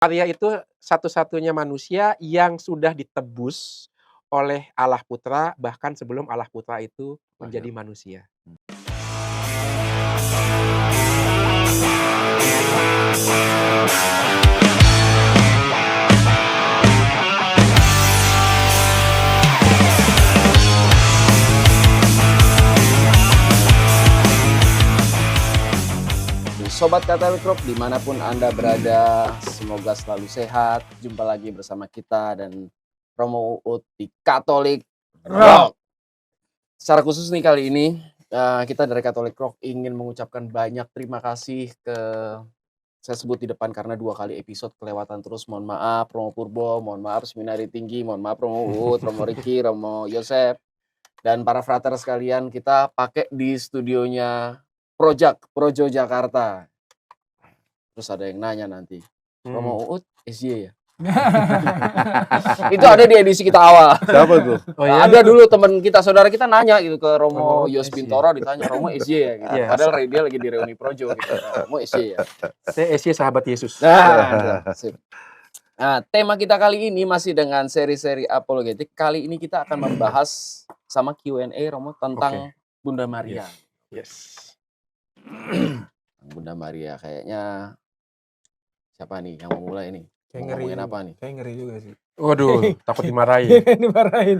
Maria itu satu-satunya manusia yang sudah ditebus oleh Allah Putra, bahkan sebelum Allah Putra itu menjadi Lahir. manusia. Sobat Katolik Rock dimanapun Anda berada, semoga selalu sehat. Jumpa lagi bersama kita dan Romo Uut di Katolik Rock. Secara khusus nih kali ini, kita dari Katolik Rock ingin mengucapkan banyak terima kasih ke, saya sebut di depan karena 2 kali episode kelewatan terus. Mohon maaf Romo Purbo, mohon maaf Seminari Tinggi, mohon maaf Romo Uut, Romo Ricky, Romo Yosef, dan para frater sekalian. Kita pakai di studionya Projo Jakarta. Terus ada yang nanya nanti, Romo Uut SY ya? Itu ada di edisi kita awal. Siapa tuh? Oh, ya? Ada dulu teman kita, saudara kita nanya gitu ke Romo Yos SY. Bintoro, ditanya Romo SY ya gitu. Iya. Padahal dia lagi di reuni Projo gitu. Romo SY ya. Saya SY sahabat Yesus. Nah, sip. Nah, tema kita kali ini masih dengan seri-seri apologetik. Kali ini kita akan membahas sama Q&A Romo tentang Bunda Maria. Yes. Bunda Maria kayaknya siapa nih yang mau mulai nih? Kayak Mau ngeri ngomongin juga. apa nih? Kayak ngeri juga sih. Waduh, takut dimarahin. Dimarahin.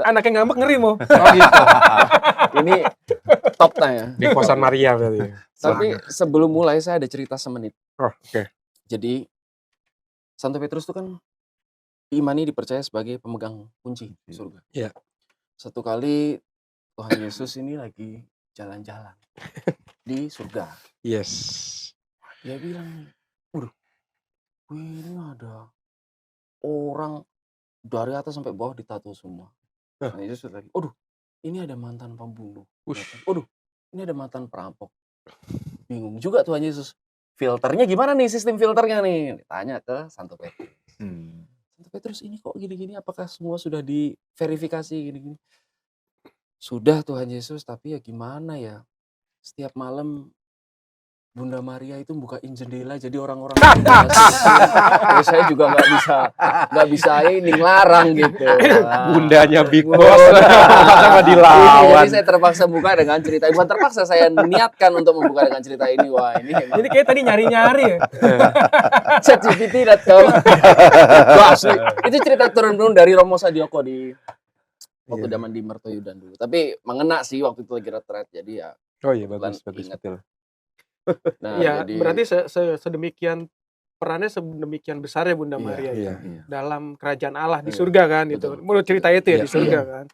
Anak yang ngambek ngeri mau. Oh gitu. Ini top ya. Di kosan Maria berarti. Tapi sebelum mulai saya ada cerita semenit. Oh, oke. Jadi Santo Petrus itu kan diimani dipercaya sebagai pemegang kunci surga. Iya. Satu kali Tuhan Yesus ini lagi jalan-jalan di surga. Yes. Dia bilang, waduh, ini ada orang dari atas sampai bawah ditato semua. Nah, Yesus lagi, waduh, ini ada mantan pembunuh. Waduh, ini ada mantan perampok. Bingung juga Tuhan Yesus. Filternya gimana nih, sistem filternya nih? Tanya ke Santo Petrus. Santo Petrus, ini kok gini-gini, apakah semua sudah diverifikasi gini-gini? Sudah Tuhan Yesus, tapi ya gimana ya? Setiap malam Bunda Maria itu bukain jendela, jadi orang-orang ya, saya juga nggak bisa ini ngelarang gitu. Bundanya Big Boss. Masa nggak dilawan? Jadi saya terpaksa buka dengan cerita. Bukan terpaksa, saya niatkan untuk membuka dengan cerita ini. Wah ini. Jadi kayak tadi nyari-nyari ya. ChatGPT.com. Itu cerita turun-turun dari Romo Sadioko di waktu zaman di Mertoyudan dulu. Tapi mengena sih waktu itu lagi retret. Jadi ya. Oh iya, bagus ingat. betul. Nah, ya, jadi berarti sedemikian perannya sedemikian besar ya Bunda Maria iya. dalam kerajaan Allah di surga kan itu. Menurut cerita itu ya di surga kan.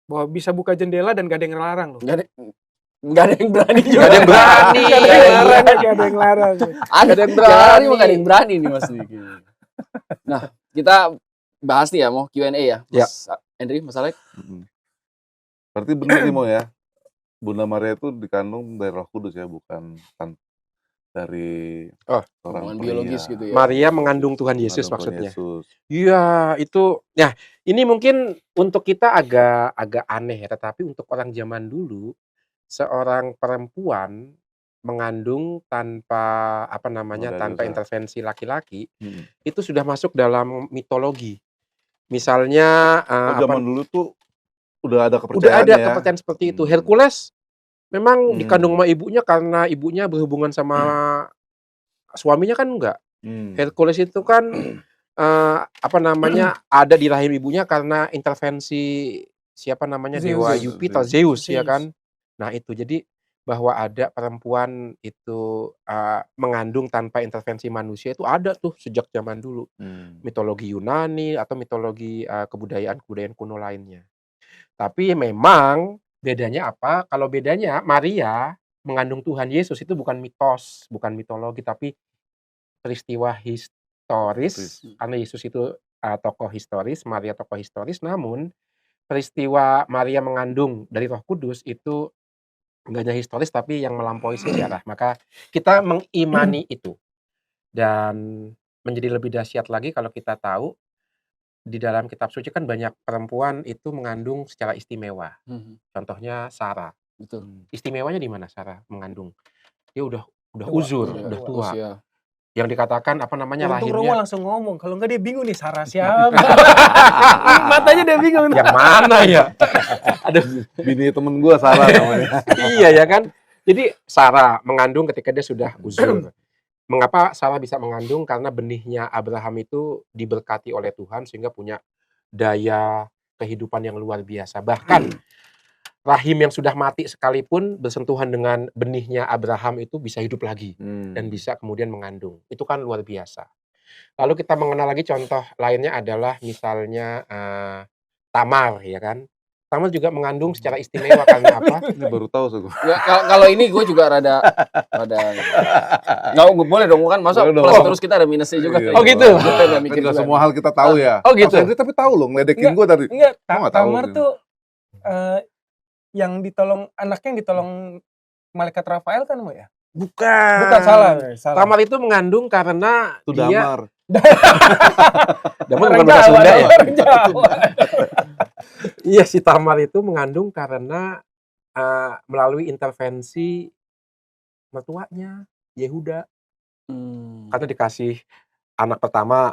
Bahwa bisa buka jendela dan gak ada yang ngelarang loh. Gak ada yang berani juga. Gak ada yang berani. Gak ada yang larang. Ada yang berani, gak ada yang berani nih Mas Diki. Nah, kita bahas nih ya, mau Q&A ya. Mas Henry, Mas Alek. Berarti benar nih mau ya. Bunda Maria itu dikandung dari Roh Kudus ya, bukan dari orang biologis gitu ya. Maria mengandung Tuhan Yesus maksudnya. Yesus. Iya, itu. Ya, ini mungkin untuk kita agak aneh ya, tetapi untuk orang zaman dulu, seorang perempuan mengandung tanpa tanpa intervensi laki-laki, itu sudah masuk dalam mitologi. Misalnya zaman dulu tuh udah ada kepercayaan. Udah ada kepercayaan seperti itu. Hercules memang dikandung sama ibunya karena ibunya berhubungan sama suaminya kan enggak. Hercules itu kan ada di rahim ibunya karena intervensi dewa Jupiter, Zeus ya kan. Nah itu jadi bahwa ada perempuan itu mengandung tanpa intervensi manusia itu ada tuh sejak zaman dulu. Mitologi Yunani atau mitologi kebudayaan kuno lainnya. Tapi memang bedanya apa? Kalau bedanya Maria mengandung Tuhan Yesus itu bukan mitos, bukan mitologi, tapi peristiwa historis. Karena Yesus itu tokoh historis, Maria tokoh historis. Namun peristiwa Maria mengandung dari Roh Kudus itu enggak hanya historis tapi yang melampaui sejarah. Maka kita mengimani itu. Dan menjadi lebih dahsyat lagi kalau kita tahu di dalam kitab suci kan banyak perempuan itu mengandung secara istimewa. Contohnya Sarah. Betul. Istimewanya di mana Sarah mengandung? Dia udah uzur, udah tua. yang dikatakan apa namanya Untung Romo lahirnya langsung ngomong, kalau enggak dia bingung nih Sarah siapa. Matanya dia bingung. yang mana ya? Aduh, bini temen gue Sarah namanya. Iya ya kan. Jadi Sarah mengandung ketika dia sudah uzur. Mengapa Sarah bisa mengandung? Karena benihnya Abraham itu diberkati oleh Tuhan sehingga punya daya kehidupan yang luar biasa. Bahkan rahim yang sudah mati sekalipun bersentuhan dengan benihnya Abraham itu bisa hidup lagi dan bisa kemudian mengandung. Itu kan luar biasa. Lalu kita mengenal lagi contoh lainnya adalah misalnya Tamar, ya kan? Tamar juga mengandung secara istimewa karena apa? Ini baru tahu aku. Ya, kalau ini gue juga rada nggak boleh dong kan, masa Boleh dong. plus terus kita ada minusnya juga. Iya, Oh, gitu? Kita udah Kan mikir nggak juga. semua hal kita tahu ya. Oh, gitu? Mas Henry tapi tahu loh, ngeledekin gue tadi. Enggak, Gua nggak tahu Tamar gitu. tuh yang ditolong, anaknya yang ditolong malaikat Rafael kan Mo ya? Bukan. Bukan, salah. Tamar itu mengandung karena Itu dia damar. Damar Orang bukan bahasa Jawa, Sunda ya? orang Jawa. Iya, si Tamar itu mengandung karena melalui intervensi mertuanya Yehuda. Karena dikasih anak pertama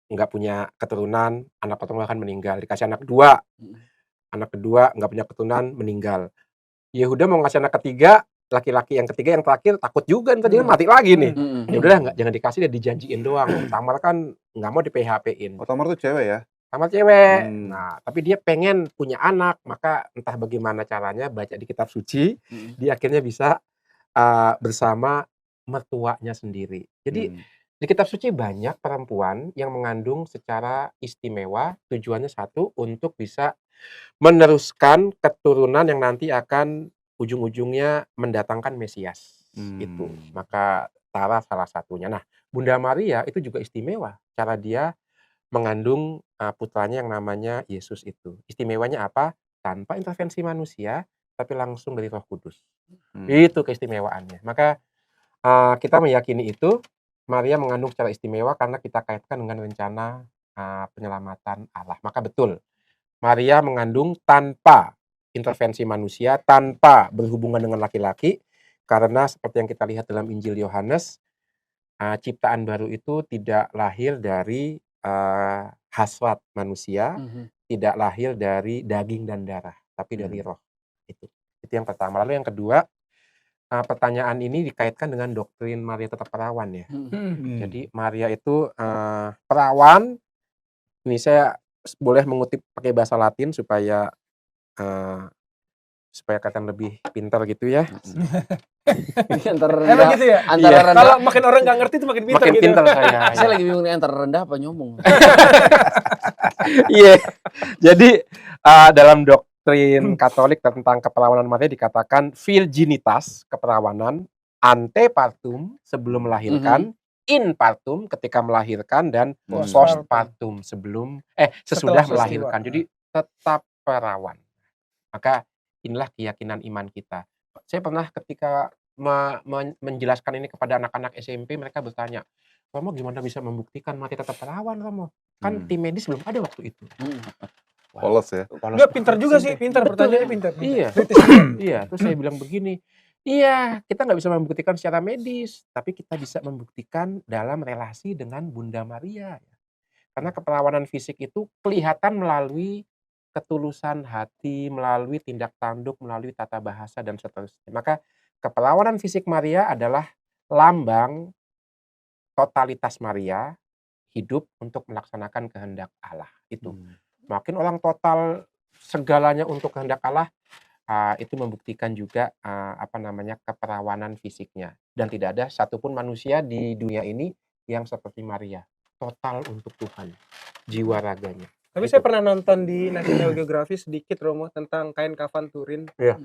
nggak punya keturunan, anak pertama akan meninggal. Dikasih anak kedua, anak kedua nggak punya keturunan, meninggal. Yehuda mau ngasih anak ketiga, laki-laki yang ketiga yang terakhir takut juga ntar dia mati lagi nih. Ya udahlah, jangan dikasih, dia dijanjiin doang. Tamar kan nggak mau di PHP-in. Oh, Tamar tuh cewek ya? Tamar cewek. Nah, tapi dia pengen punya anak, maka entah bagaimana caranya baca di kitab suci, dia akhirnya bisa bersama mertuanya sendiri. Jadi di kitab suci banyak perempuan yang mengandung secara istimewa, tujuannya satu, untuk bisa meneruskan keturunan yang nanti akan ujung-ujungnya mendatangkan Mesias. Itu. Maka Tara salah satunya. Nah, Bunda Maria itu juga istimewa. Cara dia mengandung putranya yang namanya Yesus itu. Istimewanya apa? Tanpa intervensi manusia, tapi langsung dari Roh Kudus. Itu keistimewaannya. Maka kita meyakini itu, Maria mengandung secara istimewa karena kita kaitkan dengan rencana penyelamatan Allah. Maka betul, Maria mengandung tanpa intervensi manusia, tanpa berhubungan dengan laki-laki, karena seperti yang kita lihat dalam Injil Yohanes, ciptaan baru itu tidak lahir dari hasrat manusia, tidak lahir dari daging dan darah, tapi dari roh. Itu yang pertama. Lalu yang kedua, pertanyaan ini dikaitkan dengan doktrin Maria tetap perawan ya. Jadi Maria itu perawan. Ini saya boleh mengutip pakai bahasa Latin supaya kelihatan lebih pintar gitu ya. Antara Emang rendah, gitu ya? antara rendah. Kalau makin orang nggak ngerti itu makin pintar Makin gitu. pintar saya. Saya lagi bingung nih antara rendah apa nyomong. Iya. Jadi dalam doktrin Katolik tentang keperawanan Maria dikatakan virginitas, keperawanan, ante partum sebelum melahirkan, in partum ketika melahirkan, dan post partum sesudah melahirkan. Jadi tetap perawan. Maka inilah keyakinan iman kita. Saya pernah ketika menjelaskan ini kepada anak-anak SMP, mereka bertanya, Romo gimana bisa membuktikan Maria tetap perawan, Romo? Kan tim medis belum ada waktu itu. Polos ya. Enggak, pintar juga sih, pintar, pertanyaannya pintar. Iya. Iya, terus saya bilang begini, iya, kita nggak bisa membuktikan secara medis, tapi kita bisa membuktikan dalam relasi dengan Bunda Maria. Karena keperawanan fisik itu kelihatan melalui ketulusan hati, melalui tindak tanduk, melalui tata bahasa, dan seterusnya. Maka keperawanan fisik Maria adalah lambang totalitas Maria hidup untuk melaksanakan kehendak Allah. Itu. Makin orang total segalanya untuk kehendak Allah, itu membuktikan juga keperawanan fisiknya. Dan tidak ada satupun manusia di dunia ini yang seperti Maria, total untuk Tuhan, jiwa raganya. Tapi saya pernah nonton di National Geographic sedikit, Romo, tentang kain kafan Turin. Iya.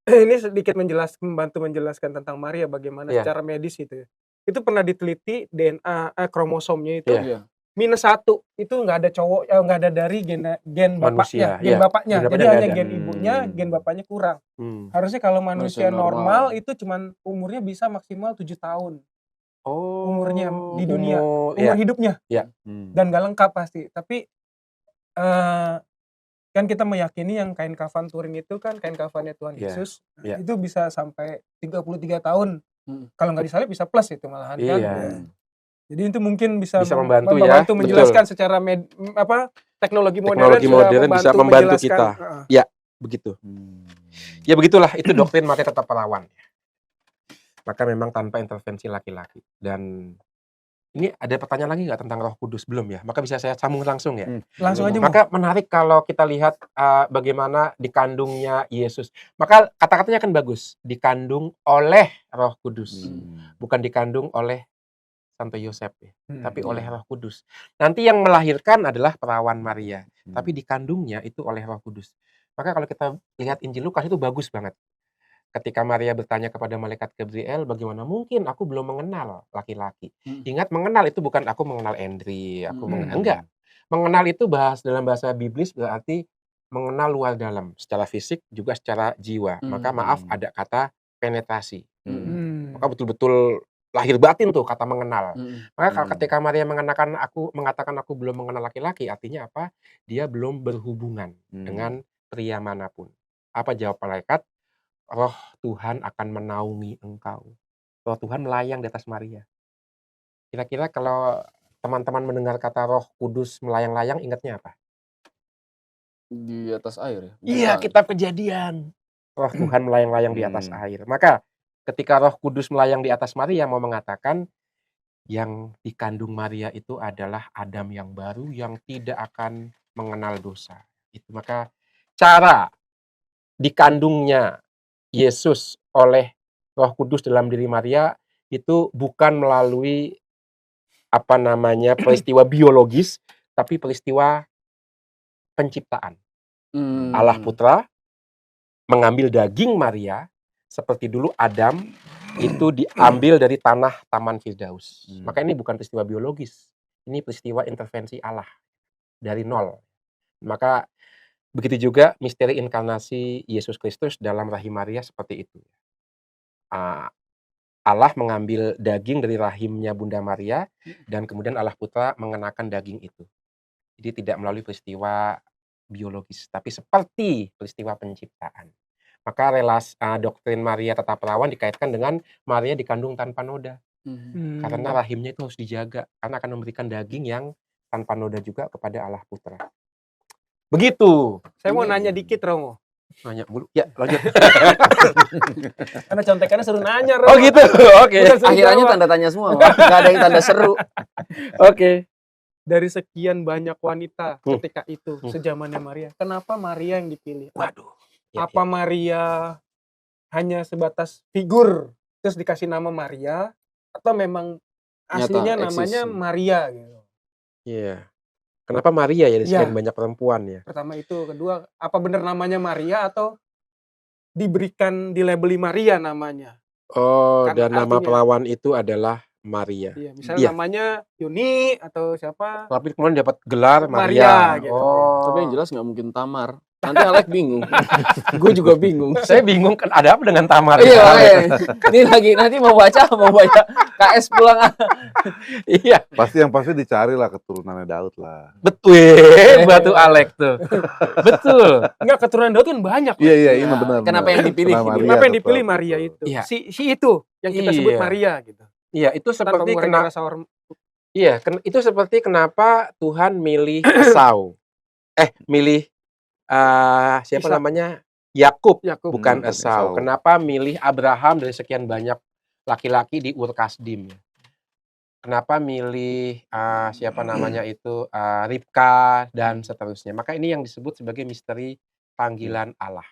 Ini sedikit membantu menjelaskan tentang Maria bagaimana secara medis itu. Itu pernah diteliti DNA kromosomnya itu -1, itu nggak ada cowok, nggak ada dari gen bapaknya, gen bapaknya. Jadi hanya gen ibunya, gen bapaknya kurang. Harusnya kalau manusia normal itu cuman umurnya bisa maksimal 7 tahun. Umurnya di dunia, umur hidupnya. Dan nggak lengkap pasti. Tapi kan kita meyakini yang kain kafan Turin itu kan kain kafannya Tuhan Yesus, itu bisa sampai 33 tahun. Kalau nggak disalib bisa plus itu malahan kan. Jadi itu mungkin bisa membantu ya, menjelaskan secara teknologi modern bisa membantu kita. Ya, begitu. Ya begitulah, itu doktrin Maria tetap perawan. Maka memang tanpa intervensi laki-laki. Dan ini ada pertanyaan lagi nggak tentang Roh Kudus? Belum ya? Maka bisa saya sambung langsung ya? Langsung aja. Maka menarik kalau kita lihat bagaimana dikandungnya Yesus. Maka kata-katanya kan bagus. Dikandung oleh Roh Kudus. Bukan dikandung oleh Santo Yosef ya. Tapi oleh Roh Kudus. Nanti yang melahirkan adalah perawan Maria. Tapi dikandungnya itu oleh Roh Kudus. Maka kalau kita lihat Injil Lukas itu bagus banget. Ketika Maria bertanya kepada malaikat Gabriel, bagaimana mungkin aku belum mengenal laki-laki. Ingat, mengenal itu bukan aku mengenal Endri, enggak. Mengenal itu dalam bahasa biblis berarti mengenal luar dalam, secara fisik juga secara jiwa. Maka maaf, ada kata penetrasi. Maka betul-betul lahir batin tuh kata mengenal. Maka ketika Maria mengatakan aku belum mengenal laki-laki, artinya apa? Dia belum berhubungan dengan pria manapun. Apa jawab malaikat? Roh Tuhan akan menaungi engkau. Roh Tuhan melayang di atas Maria. Kira-kira kalau teman-teman mendengar kata Roh Kudus melayang-layang, ingatnya apa? Di atas air ya? Iya, kitab Kejadian. Roh Tuhan melayang-layang di atas air. Maka ketika Roh Kudus melayang di atas Maria, mau mengatakan yang dikandung Maria itu adalah Adam yang baru yang tidak akan mengenal dosa. Itu maka cara dikandungnya Yesus oleh Roh Kudus dalam diri Maria itu bukan melalui peristiwa biologis, tapi peristiwa penciptaan. Allah Putra mengambil daging Maria seperti dulu Adam itu diambil dari tanah Taman Firdaus. Maka ini bukan peristiwa biologis, ini peristiwa intervensi Allah dari nol. Maka begitu juga misteri inkarnasi Yesus Kristus dalam rahim Maria seperti itu. Allah mengambil daging dari rahimnya Bunda Maria dan kemudian Allah Putra mengenakan daging itu. Jadi tidak melalui peristiwa biologis, tapi seperti peristiwa penciptaan. Maka doktrin Maria tetap perawan dikaitkan dengan Maria dikandung tanpa noda. Karena rahimnya itu harus dijaga, karena akan memberikan daging yang tanpa noda juga kepada Allah Putra. Begitu. Saya mau nanya dikit, Romo. Nanya mulu. Ya, lanjut. Karena contekannya seru nanya, Romo. Oh gitu. Oke. Akhirannya tanda tanya semua. Enggak ada yang tanda seru. Oke. Dari sekian banyak wanita ketika itu, sejamannya Maria, kenapa Maria yang dipilih? Waduh. Apa Maria hanya sebatas figur, terus dikasih nama Maria, atau memang aslinya namanya Maria gitu? Iya. Kenapa Maria ya, dari sekian banyak perempuan ya? Pertama itu, kedua, apa benar namanya Maria atau dilabeli Maria namanya? Oh, kan dan nama perawan itu adalah Maria. Iya, misalnya namanya Yuni atau siapa? Tapi kemudian dapat gelar Maria. Gitu. Oh. Tapi yang jelas nggak mungkin Tamar. Nanti Alek bingung. Gue juga bingung. Saya bingung kan ada apa dengan Tamar. Iya. Ini lagi nanti mau baca KS pulang. Iya. Pasti dicari lah keturunannya Daud lah. Betul, batu Alek tuh. Betul. Enggak, keturunan Daud kan banyak. Iya, benar. Kenapa yang dipilih? Kenapa yang dipilih Maria itu? Iya. Si itu yang kita sebut Maria gitu. Iya, itu seperti itu seperti kenapa Tuhan milih Esau. Milih siapa namanya? Yakub, bukan Esau. Kenapa milih Abraham dari sekian banyak laki-laki di Ur Kasdim? Kenapa milih siapa namanya itu Ribka dan seterusnya? Maka ini yang disebut sebagai misteri panggilan Allah.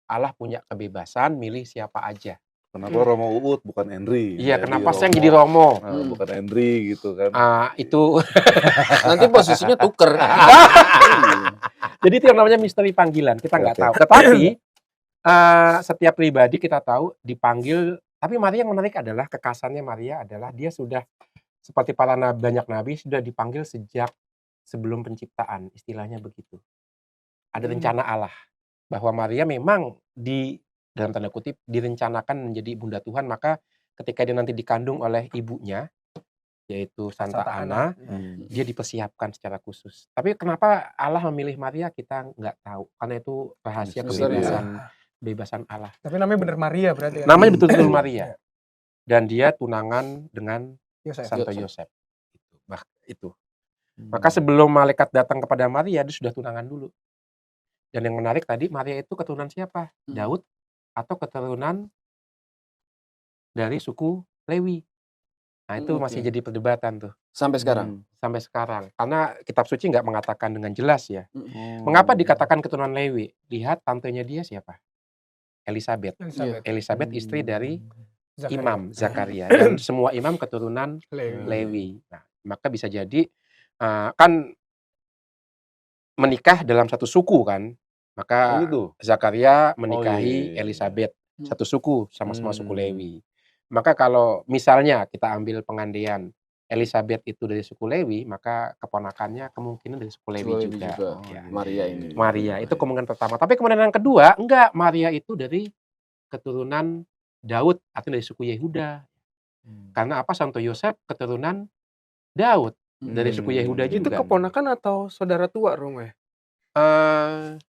Allah punya kebebasan milih siapa aja. Kenapa Romo Uut bukan Endri? Iya, kenapa saya yang jadi Romo? Bukan Endri gitu kan. Itu nanti posisinya tuker. Jadi itu yang namanya misteri panggilan, kita nggak tahu. Tetapi setiap pribadi kita tahu dipanggil. Tapi Maria yang menarik adalah kekasannya Maria adalah dia sudah seperti para banyak nabi sudah dipanggil sejak sebelum penciptaan, istilahnya begitu. Ada rencana Allah bahwa Maria memang dalam tanda kutip direncanakan menjadi bunda Tuhan. Maka ketika dia nanti dikandung oleh ibunya yaitu Santa Ana, dia dipersiapkan secara khusus. Tapi kenapa Allah memilih Maria kita nggak tahu, karena itu rahasia kebebasan Allah. Tapi namanya benar Maria berarti. Namanya betul-betul Maria. Dan dia tunangan dengan Santo Yosef. itu. Maka sebelum malaikat datang kepada Maria, dia sudah tunangan dulu. Dan yang menarik tadi, Maria itu keturunan siapa? Daud atau keturunan dari suku Lewi? Nah, itu masih jadi perdebatan tuh. Sampai sekarang? Sampai sekarang. Karena kitab suci nggak mengatakan dengan jelas ya. Mengapa dikatakan keturunan Lewi? Lihat tantenya dia siapa? Elisabeth. Elisabeth istri dari Imam Zakaria. Dan semua imam keturunan Lewi. Nah, maka bisa jadi kan menikah dalam satu suku kan. Maka Zakaria menikahi Elisabeth. Satu suku, sama-sama suku Lewi. Maka kalau misalnya kita ambil pengandaian Elisabeth itu dari suku Lewi, maka keponakannya kemungkinan dari suku Lewi juga. Ya. Maria itu kemungkinan pertama. Tapi kemudian yang kedua, enggak, Maria itu dari keturunan Daud atau dari suku Yehuda. Karena apa? Santo Yosef keturunan Daud dari suku Yehuda juga. Itu keponakan atau saudara tua, Romo ya?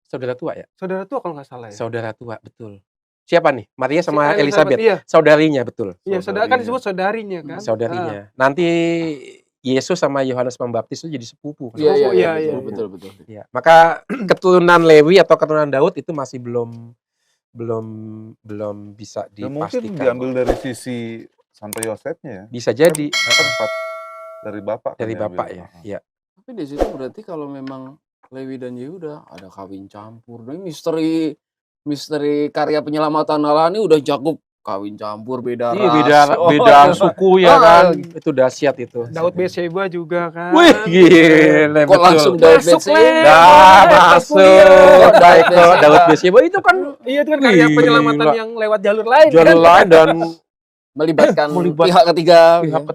Saudara tua ya? Saudara tua kalau nggak salah ya? Saudara tua, betul. Siapa nih? Maria sama Elisabeth. Iya. Saudarinya, betul. Iya, saudara kan disebut saudarinya kan? Saudarinya. Nanti Yesus sama Yohanes Pembaptis itu jadi sepupu. Iya, betul. Ya. Maka keturunan Lewi atau keturunan Daud itu masih belum bisa dipastikan. Mungkin diambil dari sisi Santo Yosefnya ya. Bisa jadi. Dari bapak. Dari bapak ya. Iya. Tapi di situ berarti kalau memang Lewi dan Yehuda ada kawin campur. Nah, misteri karya penyelamatan Allah ini udah cakup kawin campur, beda ras. Beda suku ya kan. Itu dahsyat itu. Daud Betseba juga kan. Wih, gila. Kok langsung Daud Betseba? Masuk. Daud Betseba itu kan. Iya, itu kan karya penyelamatan yang lewat jalur lain. Jalur lain dan melibatkan pihak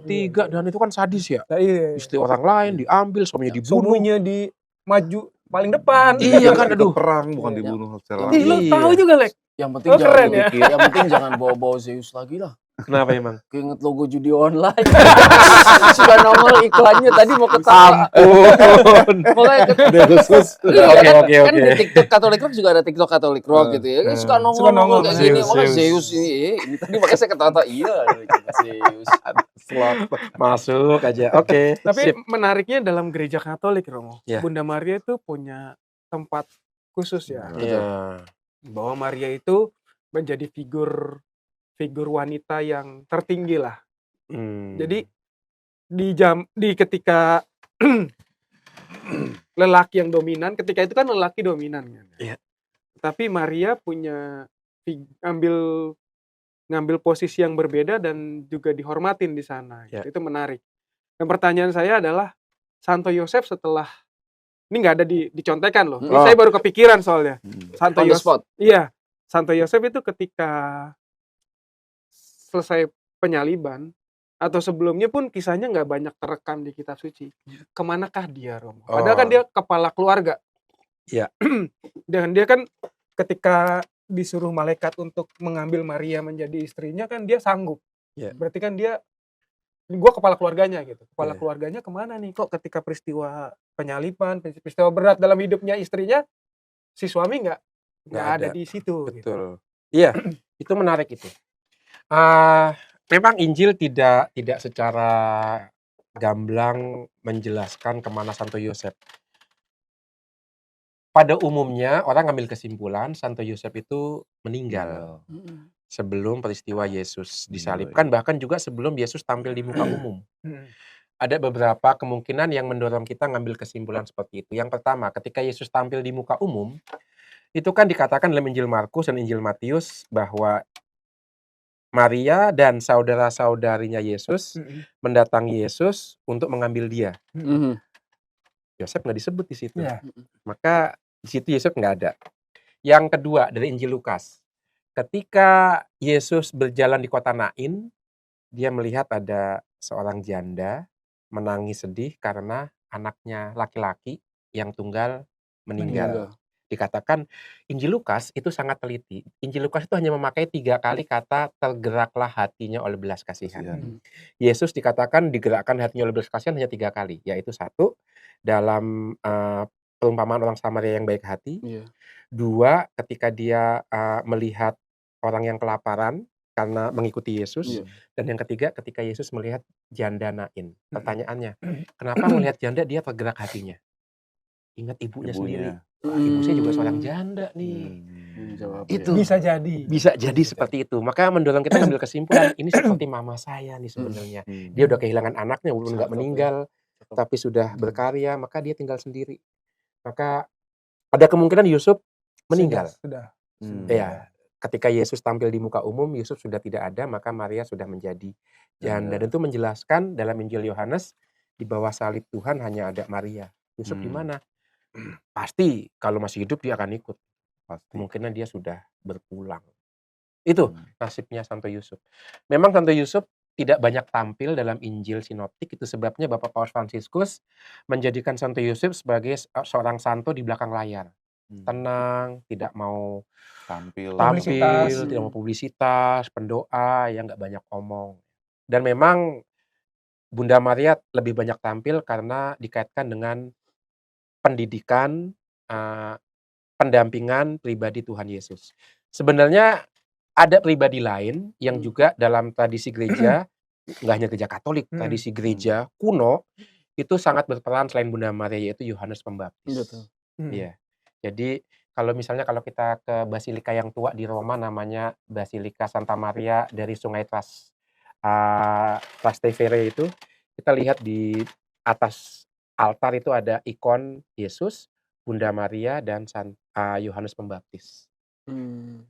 ketiga. Dan itu kan sadis ya. Iya. Istri orang lain diambil, suaminya dibunuh. Suaminya di maju paling depan. Iya kan, aduh. Perang bukan dibunuh secara Lu tahu juga, Lek. Yang penting jangan yang penting jangan bawa-bawa Zeus lagi lah. Kenapa emang? Keinget logo judi online. Sudah nongol iklannya tadi mau ketawa. Ampun. Makanya Oke. Kan di TikTok Catholic Rock juga ada TikTok Catholic Rock gitu ya. Suka nongol kayak gini. Makanya Zeus ini tadi makanya saya ketawa iya Zeus. Masuk aja. Oke. Tapi menariknya dalam gereja Katolik, Romo. Ya. Bunda Maria itu punya tempat khusus ya. Iya. Bahwa Maria itu menjadi figur wanita yang tertinggi lah. Jadi di ketika lelaki yang dominan, ketika itu kan lelaki dominan kan. Iya. Tapi Maria punya ngambil posisi yang berbeda dan juga dihormatin di sana. Ya. Itu menarik. Dan pertanyaan saya adalah Santo Yosef setelah ini nggak ada dicontekan loh. Ini saya baru kepikiran soalnya. Santo Yosef. Iya. Santo Yosef itu ketika selesai penyaliban atau sebelumnya pun kisahnya nggak banyak terekam di kitab suci. Kemanakah dia, Romo? Padahal kan dia kepala keluarga. Iya. Dan dia kan ketika disuruh malaikat untuk mengambil Maria menjadi istrinya kan dia sanggup. Iya. Berarti kan gue kepala keluarganya gitu. Kepala keluarganya kemana nih? Kok ketika peristiwa penyaliban, peristiwa berat dalam hidupnya istrinya, si suami nggak ada di situ. Betul. Gitu. Iya, itu menarik itu. Memang Injil tidak secara gamblang menjelaskan kemana Santo Yosef. Pada umumnya orang ngambil kesimpulan Santo Yosef itu meninggal sebelum peristiwa Yesus disalibkan, bahkan juga sebelum Yesus tampil di muka umum. Ada beberapa kemungkinan yang mendorong kita ngambil kesimpulan seperti itu. Yang pertama, ketika Yesus tampil di muka umum, itu kan dikatakan dalam Injil Markus dan Injil Matius bahwa Maria dan saudara-saudarinya Yesus mendatangi Yesus untuk mengambil dia. Yosef nggak disebut di situ. Maka di situ Yosef nggak ada. Yang kedua dari Injil Lukas. Ketika Yesus berjalan di kota Nain, dia melihat ada seorang janda menangis sedih karena anaknya laki-laki yang tunggal meninggal. Dikatakan Injil Lukas itu sangat teliti. Injil Lukas itu hanya memakai 3 kali kata tergeraklah hatinya oleh belas kasihan. Yesus dikatakan digerakkan hatinya oleh belas kasihan hanya 3 kali. Yaitu 1, dalam perumpamaan orang Samaria yang baik hati. 2, ketika dia melihat orang yang kelaparan karena mengikuti Yesus, Iya. dan yang ketiga ketika Yesus melihat janda Nain. Pertanyaannya, kenapa melihat janda dia tergerak hatinya? Ingat ibunya sendiri. Wah, ibu saya juga seorang janda nih. Itu Bisa jadi. bisa jadi seperti itu. Maka mendorong kita ngambil kesimpulan, ini seperti mama saya nih sebenarnya. Dia udah kehilangan anaknya, walaupun nggak meninggal, tapi sudah berkarya, maka dia tinggal sendiri. Maka ada kemungkinan Yusuf meninggal. Sudah. Ya, ketika Yesus tampil di muka umum, Yusuf sudah tidak ada, maka Maria sudah menjadi janda. Dan itu menjelaskan dalam Injil Yohanes, di bawah salib Tuhan hanya ada Maria. Yusuf di mana? Pasti kalau masih hidup dia akan ikut. Kemungkinan dia sudah berpulang. Itu nasibnya Santo Yusuf. Memang Santo Yusuf tidak banyak tampil dalam Injil sinoptik, itu sebabnya Bapak Paus Fransiskus menjadikan Santo Yusuf sebagai seorang santo di belakang layar. Tenang, tidak mau tampil, tidak mau publisitas, pendoa, yang nggak banyak omong. Dan memang Bunda Maria lebih banyak tampil karena dikaitkan dengan pendidikan, pendampingan pribadi Tuhan Yesus. Sebenarnya ada pribadi lain yang juga dalam tradisi gereja, nggak hanya gereja Katolik, tradisi gereja kuno, itu sangat berperan selain Bunda Maria, yaitu Yohanes Pembaptis. Iya. Jadi kalau misalnya kalau kita ke basilika yang tua di Roma namanya Basilika Santa Maria dari Sungai Trastevere itu, kita lihat di atas altar itu ada ikon Yesus, Bunda Maria, dan Yohanes Pembaptis.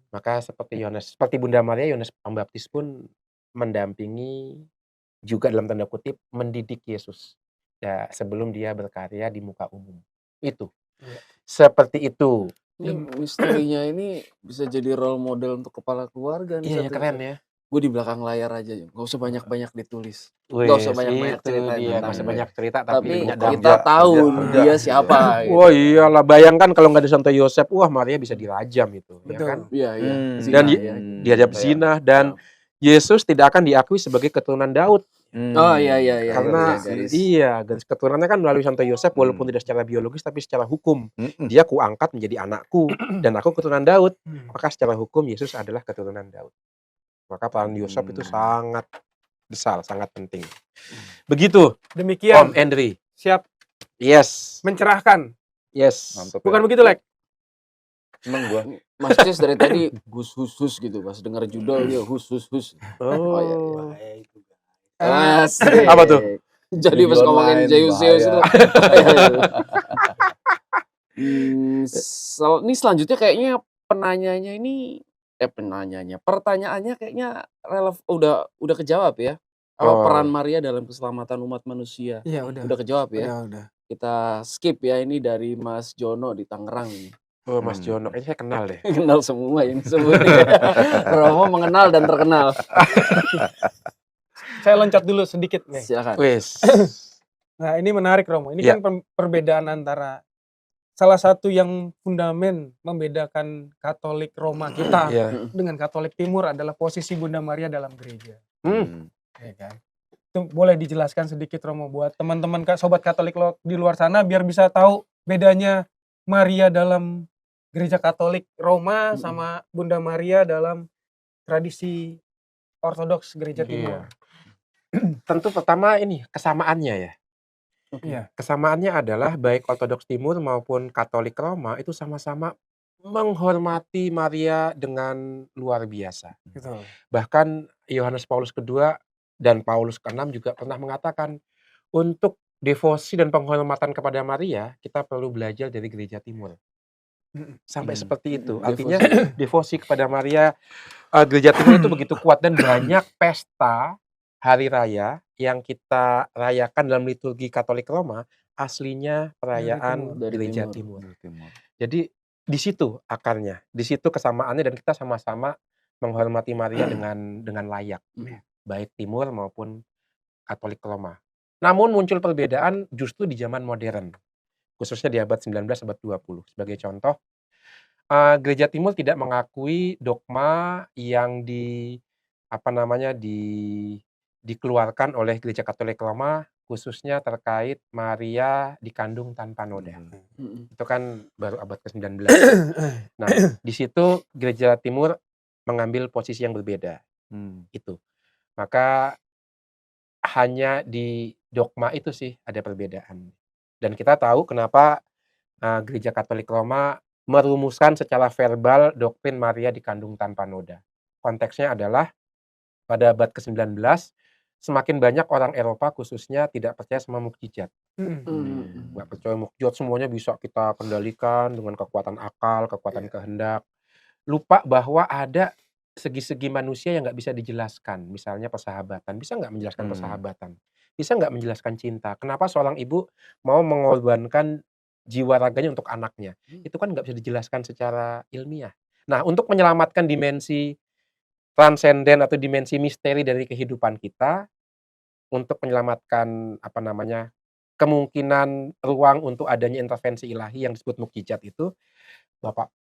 Maka seperti Bunda Maria, Yohanes Pembaptis pun mendampingi juga dalam tanda kutip mendidik Yesus ya sebelum dia berkarya di muka umum. Itu. Seperti itu. Ini misterinya ini bisa jadi role model untuk kepala keluarga nih. Iya, keren ya. Gue di belakang layar aja, gak usah banyak-banyak ditulis. Gak usah banyak-banyak cerita. Gak usah banyak cerita, tapi kita tahu dia siapa. Wah iyalah, bayangkan kalau nggak ada Santo Yosef, wah Maria bisa dirajam itu. Betul. Ya kan? Iya. Dan dihadap zina, dan Yesus tidak akan diakui sebagai keturunan Daud. Oh iya. Karena garis keturunannya kan melalui Santo Yosef, walaupun tidak secara biologis tapi secara hukum. Dia kuangkat menjadi anakku dan aku keturunan Daud. Maka secara hukum Yesus adalah keturunan Daud. Maka peran Yosef itu sangat besar, sangat penting. Begitu. Demikian. Om Endri. Siap. Yes. Mencerahkan. Yes. Mantap, bukan ya. begitu, Lek? Seneng gua. Mas Cis dari tadi hus gitu pas dengar judul dia hus. Oh. Iya. Apa tuh? Jadi pas ngomongin Zeus itu. Ini selanjutnya kayaknya pertanyaannya kayaknya udah kejawab ya. Peran Maria dalam keselamatan umat manusia. Iya, udah kejawab ya. Udah. Kita skip ya, ini dari Mas Jono di Tangerang ini. Oh, Mas Jono, ini saya kenal deh. Kenal semua ini sebenarnya. Romo mengenal dan terkenal. Saya loncat dulu sedikit nih. Silakan. Wes. Nah, ini menarik Romo. Ini kan perbedaan antara salah satu yang fundament membedakan Katolik Roma kita dengan Katolik Timur adalah posisi Bunda Maria dalam gereja. Ya kan? Itu boleh dijelaskan sedikit Romo buat teman-teman sobat Katolik di luar sana biar bisa tahu bedanya Maria dalam gereja Katolik Roma sama Bunda Maria dalam tradisi Ortodoks gereja Timur. Tentu pertama ini kesamaannya ya. Iya. Kesamaannya adalah baik Ortodoks Timur maupun Katolik Roma itu sama-sama menghormati Maria dengan luar biasa. Betul. Bahkan Yohanes Paulus II dan Paulus ke-6 juga pernah mengatakan untuk devosi dan penghormatan kepada Maria kita perlu belajar dari gereja Timur. Sampai seperti itu. Artinya devosi kepada Maria gereja Timur itu begitu kuat dan banyak pesta hari raya yang kita rayakan dalam liturgi Katolik Roma aslinya perayaan dari gereja Timur. Jadi di situ akarnya, di situ kesamaannya dan kita sama-sama menghormati Maria dengan layak, baik Timur maupun Katolik Roma. Namun muncul perbedaan justru di zaman modern, khususnya di abad 19, abad 20. Sebagai contoh, gereja Timur tidak mengakui dogma yang dikeluarkan oleh gereja Katolik Roma, khususnya terkait Maria dikandung tanpa noda. Itu kan baru abad ke-19. Nah, di situ gereja Timur mengambil posisi yang berbeda. Itu. Maka hanya di dogma itu sih ada perbedaan. Dan kita tahu kenapa Gereja Katolik Roma merumuskan secara verbal doktrin Maria dikandung tanpa noda. Konteksnya adalah pada abad ke-19 semakin banyak orang Eropa khususnya tidak percaya sama mukjizat. Nggak percaya mukjizat semuanya bisa kita kendalikan dengan kekuatan akal, kekuatan kehendak. Lupa bahwa ada segi-segi manusia yang nggak bisa dijelaskan. Misalnya persahabatan. Bisa nggak menjelaskan persahabatan? Bisa nggak menjelaskan cinta? Kenapa seorang ibu mau mengorbankan jiwa raganya untuk anaknya? Itu kan nggak bisa dijelaskan secara ilmiah. Nah, untuk menyelamatkan dimensi transenden atau dimensi misteri dari kehidupan kita, untuk menyelamatkan kemungkinan ruang untuk adanya intervensi ilahi yang disebut mukjizat itu, Bapak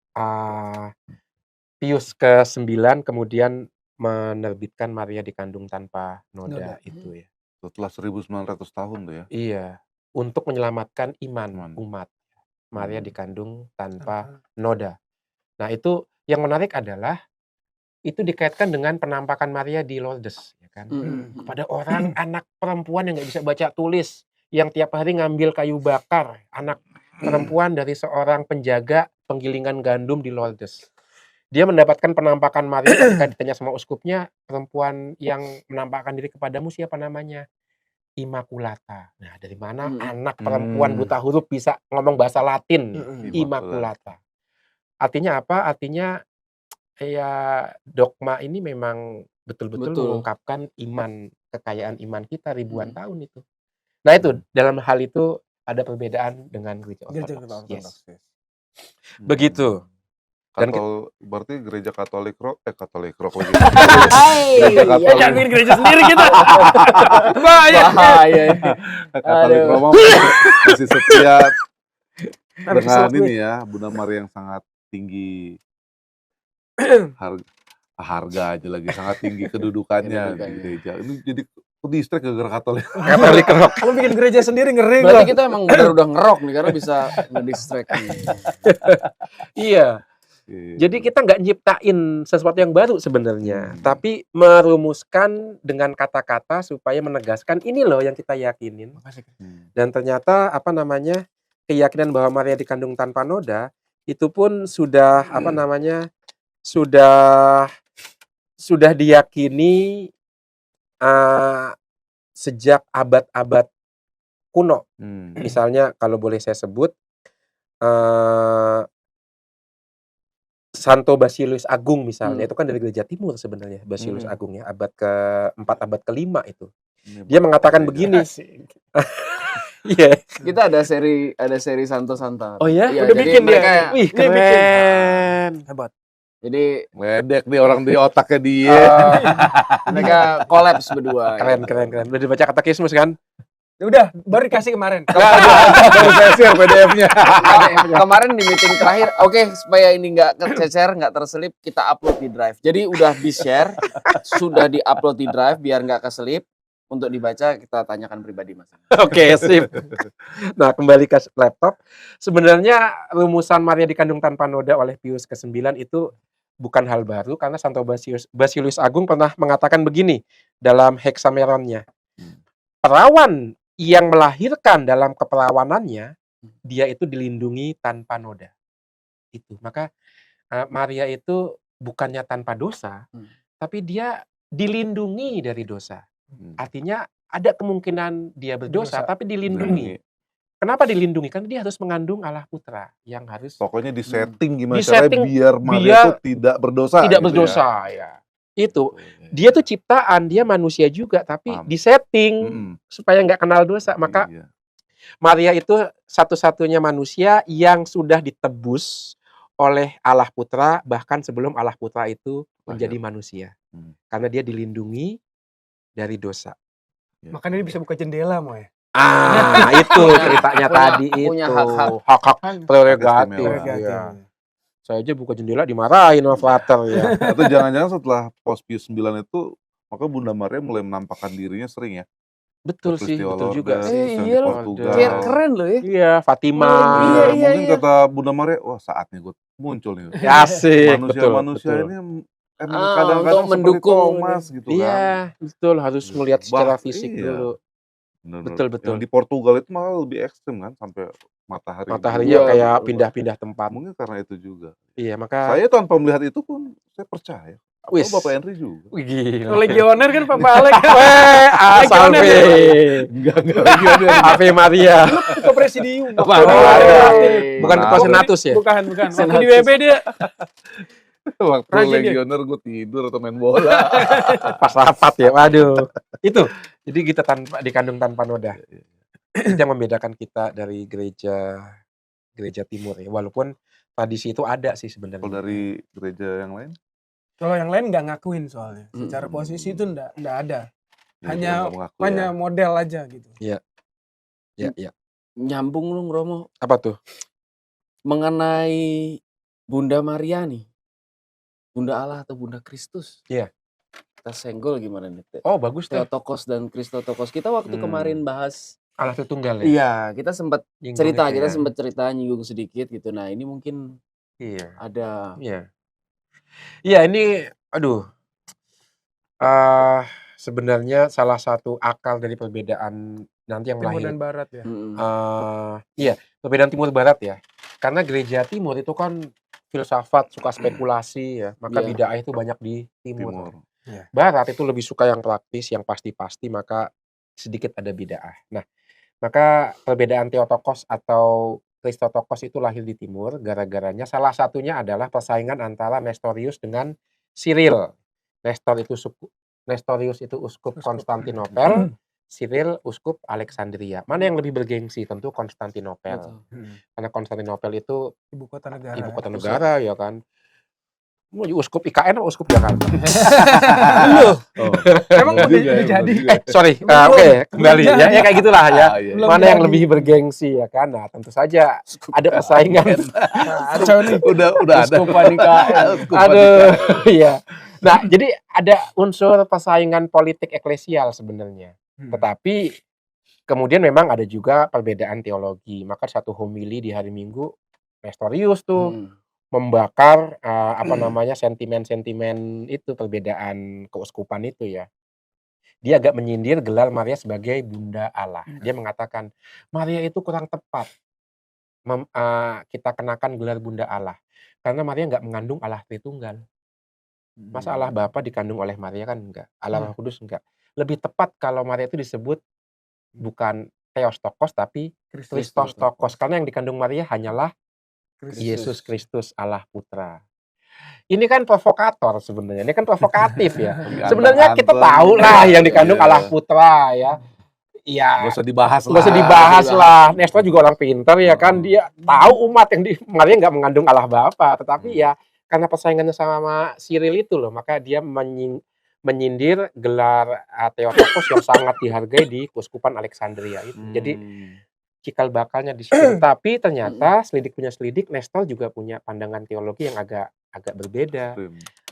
Pius ke-9 kemudian menerbitkan Maria dikandung tanpa noda itu ya. Setelah 1900 tahun tuh ya? Iya, untuk menyelamatkan iman umat. Maria dikandung tanpa noda. Nah itu yang menarik adalah itu dikaitkan dengan penampakan Maria di Lourdes, ya kan? Kepada orang anak perempuan yang nggak bisa baca tulis, yang tiap hari ngambil kayu bakar, anak perempuan dari seorang penjaga penggilingan gandum di Lourdes. Dia mendapatkan penampakan Maria ketika ditanya sama uskupnya, perempuan yang menampakkan diri kepadamu siapa namanya? Immaculata. Nah, dari mana anak perempuan buta huruf bisa ngomong bahasa Latin? Immaculata. Artinya apa? Artinya ya dogma ini memang betul-betul mengungkapkan iman, kekayaan iman kita ribuan tahun itu. Nah itu, dalam hal itu ada perbedaan dengan gereja Ortodoks. Yes. Begitu. Dan berarti gereja Katolik Rock lagi. Jangan bikin gereja sendiri kita. Bahaya. Katolik Roma masih setia dengan ini ya, Bunda Maria yang sangat tinggi harga aja lagi, sangat tinggi kedudukannya di gereja. Ini jadi distrek gara-gara Katolik Rock. Kalau bikin gereja sendiri ngeri. Berarti kita emang benar udah ngerok nih karena bisa ngedistrek. Iya. Jadi kita nggak nyiptain sesuatu yang baru sebenarnya, tapi merumuskan dengan kata-kata supaya menegaskan ini loh yang kita yakinin. Dan ternyata keyakinan bahwa Maria dikandung tanpa noda itu pun sudah sudah diyakini sejak abad-abad kuno. Misalnya kalau boleh saya sebut Santo Basilius Agung misalnya, itu kan dari gereja timur sebenarnya, Basilius Agung ya, abad ke-4, abad ke-5 itu. Dia mengatakan begini. Iya. Kita ada seri Santo Santa. Oh ya? Udah bikin dia. Wih, keren. Hebat. Jadi ledek nih orang di otaknya dia. Mereka kolaps berdua. Keren. Udah dibaca katekismus kan? Udah, baru dikasih kemarin. Baru saya share PDF-nya. Kemarin di meeting terakhir, oke, supaya ini nggak kececer, nggak terselip, kita upload di Drive. Jadi udah di-share, sudah di-upload di Drive, biar nggak keselip. Untuk dibaca, kita tanyakan pribadi, Mas. Oke, sip. Nah, kembali ke laptop. Sebenarnya rumusan Maria dikandung tanpa noda oleh Pius ke-9 itu bukan hal baru, karena Santo Basilius Agung pernah mengatakan begini dalam Hexameronnya. Perawan yang melahirkan dalam keperawanannya, dia itu dilindungi tanpa noda. Itu. Maka Maria itu bukannya tanpa dosa, tapi dia dilindungi dari dosa. Artinya ada kemungkinan dia berdosa, tapi dilindungi. Kenapa dilindungi? Karena dia harus mengandung Allah Putra yang harus pokoknya disetting gimana caranya biar Maria itu tidak berdosa. Tidak berdosa ya. Itu dia tuh ciptaan, dia manusia juga, tapi disetting supaya nggak kenal dosa. Maka Maria itu satu-satunya manusia yang sudah ditebus oleh Allah Putra bahkan sebelum Allah Putra itu menjadi manusia, karena dia dilindungi dari dosa. Makanya dia bisa buka jendela, Moy. Itu ceritanya tadi itu hak-hak prerogatif. Ya. Saya aja buka jendela dimarahin sama Flutter ya. Atau jangan-jangan setelah Paus Pius 9 itu, maka Bunda Maria mulai menampakkan dirinya sering ya. Betul sih, betul juga sih. Iya loh, keren loh ya. Iya, Fatima. Mungkin kata Bunda Maria, wah saatnya gue muncul nih. Asik, Manusia-manusia ini emang untuk kadang-kadang seperti mendukung Thomas gitu kan. Iya, betul harus Gitu. melihat secara Bah, fisik iya. dulu. Bener-bener. Betul. Yang di Portugal itu malah lebih ekstrim kan sampai matahari Mataharinya Iya, kayak betul, Pak. pindah-pindah tempat. Mungkin karena itu juga. Iya, maka Saya tanpa melihat itu pun saya percaya. Apalagi wis. Bapak Henry juga. Wih, gila. Legioner kan Papa Alek. Asal Legioner be. Enggak Legioner. Ave Maria. Ke presidium. Waduh, bukan ketua Mana senatus ya? Bukan. Waktu Senatus. di WB dia Waktu Rajin dia. Legioner gue tidur atau main bola. Pas rapat ya, waduh. Itu, jadi kita dikandung tanpa noda. Itu yang membedakan kita dari gereja timur ya. Walaupun tradisi itu ada sih Kalau sebenarnya. dari gereja yang lain? kalau yang lain nggak ngakuin soalnya. Secara posisi itu nggak ada. Ya, Hanya model aja gitu. Iya. Nyambung lu Romo Apa tuh? mengenai Bunda Maria nih. Bunda Allah atau Bunda Kristus. Iya. Kita senggol gimana nih? Oh, bagus tuh. Theotokos dan Kristotokos. Kita waktu kemarin bahas Allah Tritunggal ya. iya, kita sempat Nyinggung cerita, itu kita ya. sempat cerita nyinggung sedikit gitu. Nah, ini mungkin Iya. ada Iya, ini aduh. Sebenarnya salah satu akal dari perbedaan nanti yang Timur lahir. dan Barat ya. Iya, perbedaan timur barat ya. Karena gereja timur itu kan filsafat, suka spekulasi ya. Maka Iya. bid'ah itu banyak di timur. Timur. Barat itu lebih suka yang praktis, yang pasti-pasti, maka sedikit ada bid'ah. Nah, maka perbedaan Theotokos atau Kristotokos itu lahir di timur, gara-garanya salah satunya adalah persaingan antara Nestorius dengan Cyril. Nestorius itu uskup Konstantinopel, Cyril uskup Alexandria. Mana yang lebih bergengsi? Tentu Konstantinopel. Karena Konstantinopel itu Ibu kota negara ya kan. Uskup IKN atau uskup Jakarta? Emang udah jadi. Sorry, oke, kembali ya kayak gitulah ya. Belum Mana yang jadi. lebih bergengsi ya kan? Nah, tentu saja ada persaingan. Kacau nih. Udah ada. Uskupan IKN. Aduh, iya. Nah, jadi ada unsur persaingan politik eklesial sebenarnya. Tetapi kemudian memang ada juga perbedaan teologi. Maka satu homili di hari Minggu Nestorius tuh membakar sentimen-sentimen itu, perbedaan keuskupan itu ya. Dia agak menyindir gelar Maria sebagai Bunda Allah. Dia mengatakan Maria itu kurang tepat kita kenakan gelar Bunda Allah karena Maria nggak mengandung Allah Tritunggal. Masa Allah Bapa dikandung oleh Maria kan enggak, Allah Roh Kudus enggak. Lebih tepat kalau Maria itu disebut bukan Theostokos tapi Kristostokos, karena yang dikandung Maria hanyalah Yesus Kristus Allah Putra. Ini kan provokator sebenarnya, ini kan provokatif ya. Sebenarnya kita tahu lah yang dikandung Allah Putra ya. Iya. Gak usah dibahas lah. Gak usah dibahas lah. Nestor juga orang pintar ya kan, dia tahu umat yang di Maria nggak mengandung Allah Bapa, tetapi ya karena persaingannya sama Cyril itu loh, maka dia menyindir gelar Theotokos yang sangat dihargai di Keuskupan Alexandria itu. Jadi cikal bakalnya di situ. Tapi ternyata selidik punya selidik, Nestor juga punya pandangan teologi yang agak berbeda,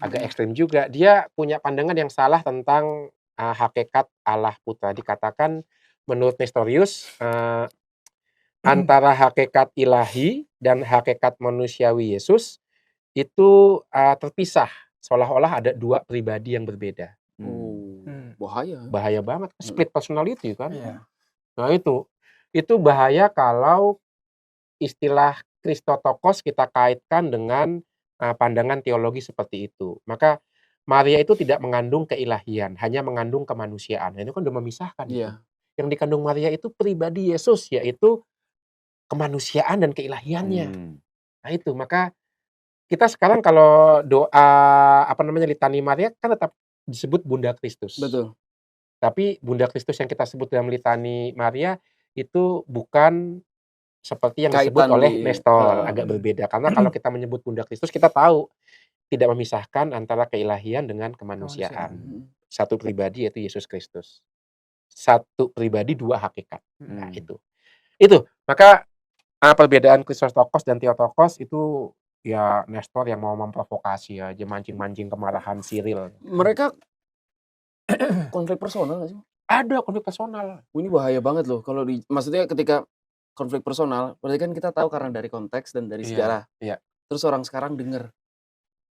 agak ekstrim juga. Dia punya pandangan yang salah tentang hakikat Allah Putra. Dikatakan menurut Nestorius antara hakikat ilahi dan hakikat manusiawi Yesus itu terpisah, seolah-olah ada dua pribadi yang berbeda. Bahaya banget, split personality kan. Nah itu bahaya kalau istilah Kristotokos kita kaitkan dengan pandangan teologi seperti itu. Maka Maria itu tidak mengandung keilahian, hanya mengandung kemanusiaan. Nah, itu kan udah memisahkan. Yang dikandung Maria itu pribadi Yesus, yaitu kemanusiaan dan keilahiannya. Nah itu, maka kita sekarang kalau doa litani Maria kan tetap disebut Bunda Kristus. Betul. Tapi Bunda Kristus yang kita sebut dalam litani Maria itu bukan seperti yang disebut oleh Nestor, agak berbeda. Karena kalau kita menyebut Bunda Kristus, kita tahu tidak memisahkan antara keilahian dengan kemanusiaan. Satu pribadi yaitu Yesus Kristus. Satu pribadi dua hakikat. Nah itu. Maka perbedaan Kristotokos dan Theotokos itu ya Nestor yang mau memprovokasi aja, mancing-mancing kemarahan Cyril. Mereka konflik personal nggak sih? Ada konflik personal. Ini bahaya banget loh. Kalau maksudnya ketika konflik personal, berarti kan kita tahu karena dari konteks dan dari sejarah. Iya. Terus orang sekarang dengar.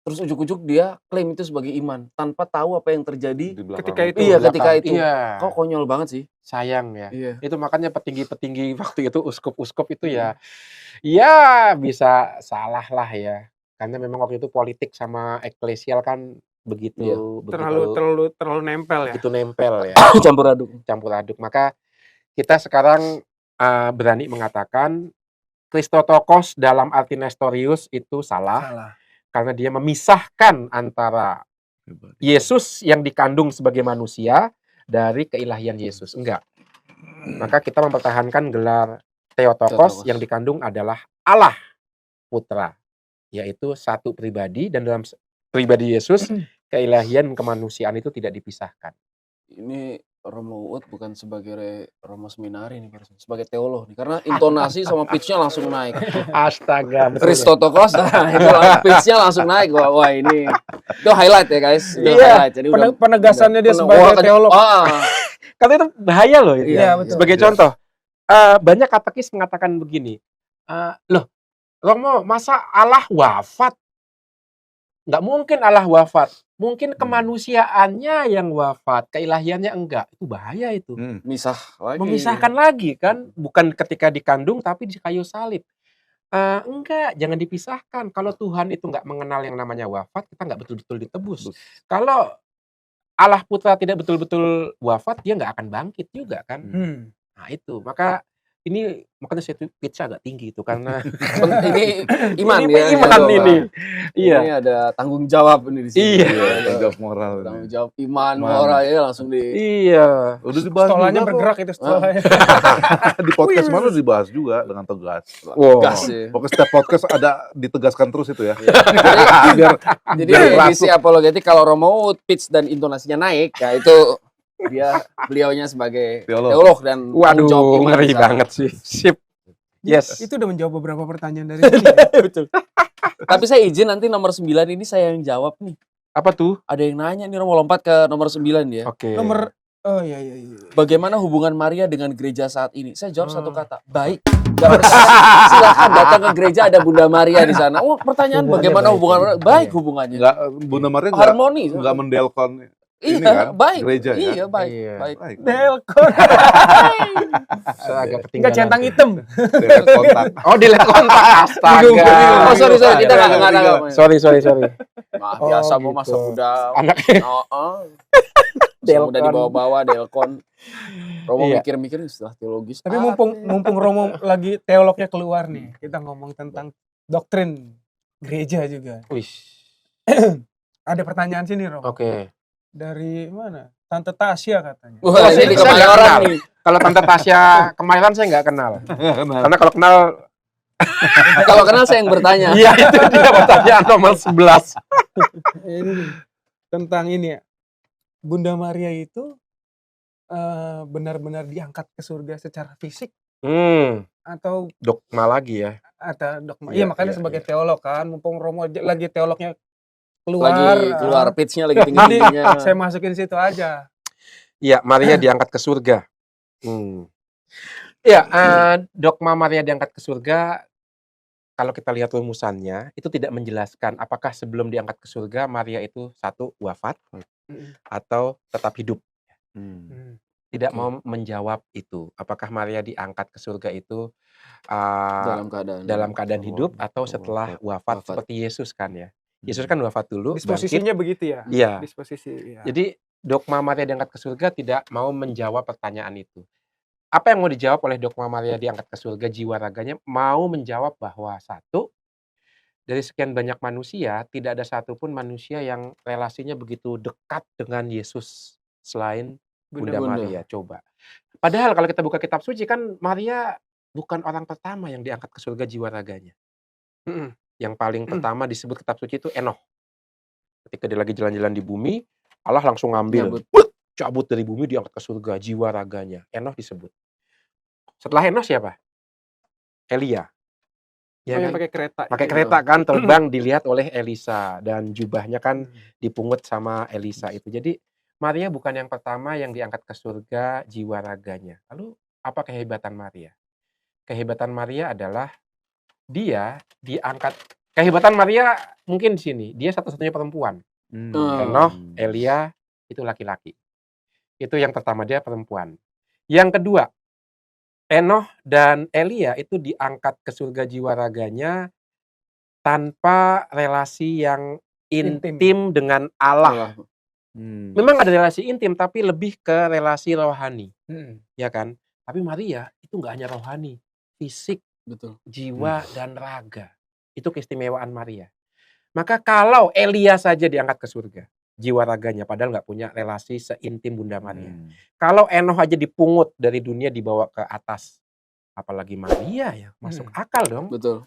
terus ujuk-ujuk dia klaim itu sebagai iman tanpa tahu apa yang terjadi ketika itu. Iya, ketika itu. Iya. Kok konyol banget sih. Sayang ya. Iya. Itu makanya petinggi-petinggi waktu itu uskup-uskup itu ya bisa salah lah ya. Karena memang waktu itu politik sama eklesial kan begitu Terlalu nempel ya. begitu nempel ya. Campur aduk. Maka kita sekarang berani mengatakan Christotokos dalam arti Nestorius itu salah. Karena dia memisahkan antara Yesus yang dikandung sebagai manusia dari keilahian Yesus. Enggak. Maka kita mempertahankan gelar Theotokos yang dikandung adalah Allah Putra. Yaitu satu pribadi, dan dalam pribadi Yesus, keilahian kemanusiaan itu tidak dipisahkan. Ini Romo Uut bukan sebagai Romo Seminari nih, sebagai teolog nih, karena intonasi sama pitch-nya langsung naik. Astaga, Christotokos, itu pitch-nya langsung naik. Wah ini itu highlight ya guys. Iya. Jadi penegasannya dia sebagai teolog. Karena itu bahaya loh. Itu. Iya, betul. Sebagai contoh, banyak katekis mengatakan begini, loh Romo, masa Allah wafat? Nggak mungkin Allah wafat. Mungkin kemanusiaannya yang wafat, keilahiannya enggak. Itu bahaya itu. Memisahkan lagi kan, bukan ketika dikandung tapi di kayu salib. Enggak, jangan dipisahkan. Kalau Tuhan itu nggak mengenal yang namanya wafat, kita nggak betul-betul ditebus. Kalau Allah Putra tidak betul-betul wafat, dia nggak akan bangkit juga kan. Nah itu, makanya saya pitch agak tinggi itu karena ini iman ini. Iya. Ini ada tanggung jawab ini di sini. Tanggung jawab moral. Tanggung jawab iman, moral ya langsung di. Iya. Udah dibahas Stolanya bergerak itu stolanya. Di podcast mana dibahas juga dengan tegas. Tegas ya. Pokoknya setiap podcast ada ditegaskan terus itu ya. Jadi edisi apologetik kalau Romo pitch dan intonasinya naik, ya itu beliaunya sebagai teolog dan waduh, ngeri banget sih. Sip. Yes. Itu udah menjawab beberapa pertanyaan dari sini. Betul. Tapi saya izin nanti nomor 9 ini saya yang jawab nih. Apa tuh? Ada yang nanya nih, Romo lompat ke nomor 9 ya. Oke. Iya. Bagaimana hubungan Maria dengan gereja saat ini? Saya jawab satu kata, baik. Silakan datang ke gereja, ada Bunda Maria di sana. Pertanyaan bagaimana hubungan? Baik hubungannya. Bunda Maria harmoni. Enggak mendelkon. Iya, kan? baik. Gereja, iya, kan? baik. Delkon. Agak ketinggalan. Enggak centang hitam. Delete kontak. Delete kontak. Astaga. Oh, sorry. Kita enggak ada. Sorry. Maaf, biasa mau masa gitu. muda. Anaknya. Delkon. Udah dibawa-bawa Delkon. Romo mikir-mikir istilah teologis. Tapi mumpung Romo lagi teolognya keluar nih, kita ngomong tentang doktrin gereja juga. Ada pertanyaan sini, Romo. Oke. Dari mana? Tante Tasya katanya. Wah, ini Kemayoran nih. Kalau Tante Tasya Kemayoran saya nggak kenal. Karena kalau kenal saya yang bertanya. Iya, itu dia pertanyaan nomor 11. Ini tentang ini ya. Bunda Maria itu benar-benar diangkat ke surga secara fisik? Atau dogma lagi ya? Atau dogma. Iya, makanya sebagai teolog kan, mumpung Romo lagi teolognya keluar pitch-nya lagi tinggi-tingginya. Saya masukin situ aja. Iya, Maria diangkat ke surga. Iya, dogma Maria diangkat ke surga, kalau kita lihat rumusannya, itu tidak menjelaskan apakah sebelum diangkat ke surga Maria itu satu wafat atau tetap hidup. Tidak mau menjawab itu. Apakah Maria diangkat ke surga itu dalam keadaan hidup atau setelah wafat seperti Yesus kan ya? Yesus kan wafat dulu. Disposisinya begitu ya? Iya. Disposisi. Ya. Jadi dogma Maria diangkat ke surga tidak mau menjawab pertanyaan itu. Apa yang mau dijawab oleh dogma Maria diangkat ke surga jiwa raganya? Mau menjawab bahwa satu, dari sekian banyak manusia, tidak ada satupun manusia yang relasinya begitu dekat dengan Yesus selain Bunda Maria. Coba. Padahal kalau kita buka kitab suci kan Maria bukan orang pertama yang diangkat ke surga jiwa raganya. Yang paling pertama disebut kitab suci itu Enoch. Ketika dia lagi jalan-jalan di bumi, Allah langsung ngambil, cabut dari bumi, diangkat ke surga jiwa raganya. Enoch disebut. Setelah Enoch siapa? Elia. Ya kan? Pakai kereta kan, terbang dilihat oleh Elisa, dan jubahnya kan dipungut sama Elisa itu. Jadi Maria bukan yang pertama yang diangkat ke surga jiwa raganya. Lalu apa kehebatan Maria? Kehebatan Maria adalah dia diangkat Kehebatan Maria mungkin di sini, dia satu-satunya perempuan. Enoh, Elia itu laki-laki. Itu yang pertama, dia perempuan. Yang kedua, Enoh dan Elia itu diangkat ke surga jiwa raganya tanpa relasi yang intim dengan Allah. Memang ada relasi intim, tapi lebih ke relasi rohani, ya kan? Tapi Maria itu nggak hanya rohani, fisik, Betul. jiwa dan raga. Itu keistimewaan Maria. Maka kalau Elia saja diangkat ke surga, jiwa raganya, padahal nggak punya relasi seintim Bunda Maria. Kalau Enoh aja dipungut dari dunia dibawa ke atas, apalagi Maria ya, masuk akal dong. Betul.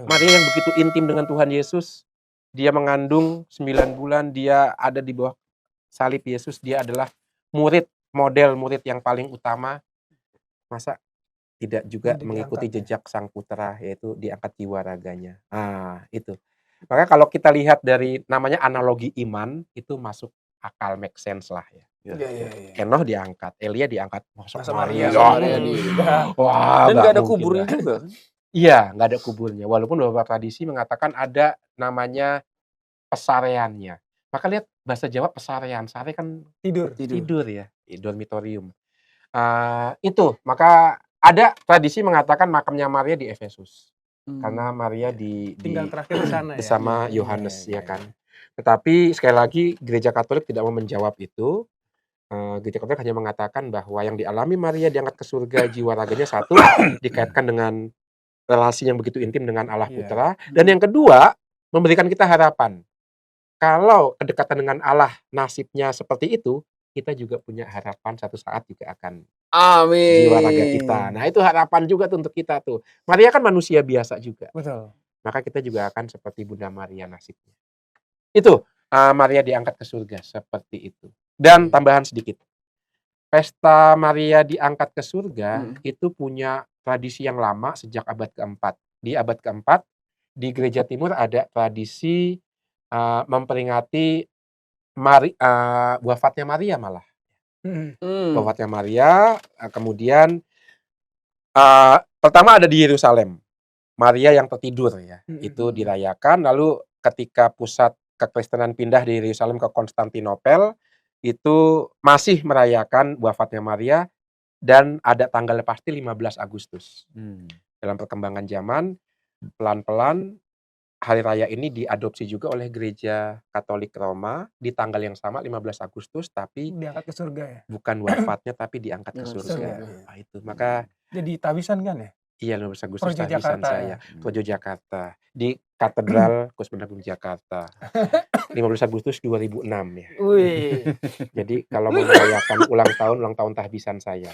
Maria yang begitu intim dengan Tuhan Yesus, dia mengandung 9 bulan, dia ada di bawah salib Yesus, dia adalah model murid yang paling utama. Masa tidak juga mengikuti jejak sang putra, yaitu diangkat jiwa raganya. Itu. Maka kalau kita lihat dari namanya analogi iman, itu masuk akal, make sense lah ya. Enoh diangkat, Elia diangkat, masa Maria. Wah, dan nggak ada kuburnya juga. Iya, nggak ada kuburnya. Walaupun beberapa tradisi mengatakan ada namanya pesareannya. Maka lihat bahasa Jawa pesarean, sare kan tidur ya, dormitorium. Itu, maka ada tradisi mengatakan makamnya Maria di Efesus. Karena Maria tinggal terakhir di sana bersama Yohanes ya kan. Tetapi sekali lagi Gereja Katolik tidak mau menjawab itu. Gereja Katolik hanya mengatakan bahwa yang dialami Maria diangkat ke surga jiwa raganya satu dikaitkan dengan relasi yang begitu intim dengan Allah Putra, dan yang kedua memberikan kita harapan. Kalau kedekatan dengan Allah nasibnya seperti itu, kita juga punya harapan satu saat juga akan jiwa raga kita. Nah itu harapan juga tuh untuk kita tuh. Maria kan manusia biasa juga. Betul. Maka kita juga akan seperti Bunda Maria nasibnya. Itu Maria diangkat ke surga seperti itu. Dan tambahan sedikit. Pesta Maria diangkat ke surga itu punya tradisi yang lama sejak abad keempat. Di abad keempat di Gereja Timur ada tradisi memperingati wafatnya Maria malah. Wafatnya Maria, kemudian pertama ada di Yerusalem, Maria yang tertidur ya, itu dirayakan. Lalu ketika pusat kekristenan pindah dari Yerusalem ke Konstantinopel, itu masih merayakan wafatnya Maria dan ada tanggal pasti 15 Agustus. Dalam perkembangan zaman, pelan-pelan hari raya ini diadopsi juga oleh Gereja Katolik Roma di tanggal yang sama 15 Agustus, tapi diangkat ke surga ya. Bukan wafatnya tapi diangkat ke surga. Nah, itu. Maka jadi tabisan kan ya? Iya, 15 Agustus tabisan saya. Projo Jakarta di Katedral Kusuma Agung Jakarta. 15 Agustus 2006 ya. Jadi kalau mau merayakan ulang tahun tahbisan saya.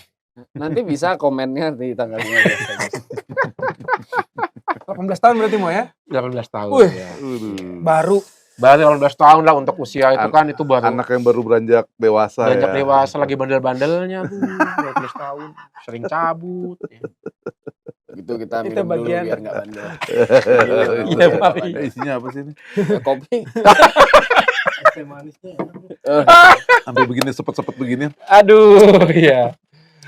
Nanti bisa komennya di tanggal 15 Agustus. 18 tahun berarti mau ya? 18 tahun ya. Baru 18 tahun lah untuk usia itu kan, itu baru. Anak yang baru beranjak dewasa. Beranjak dewasa, lagi bandel-bandelnya tuh. 18 tahun, sering cabut. Ya. Gitu kita minum dulu biar nggak bandel. Iya, Pak. Isinya apa sih ini? Kopi. es manisnya. Sampai begini sepet-sepet begini. Aduh, iya.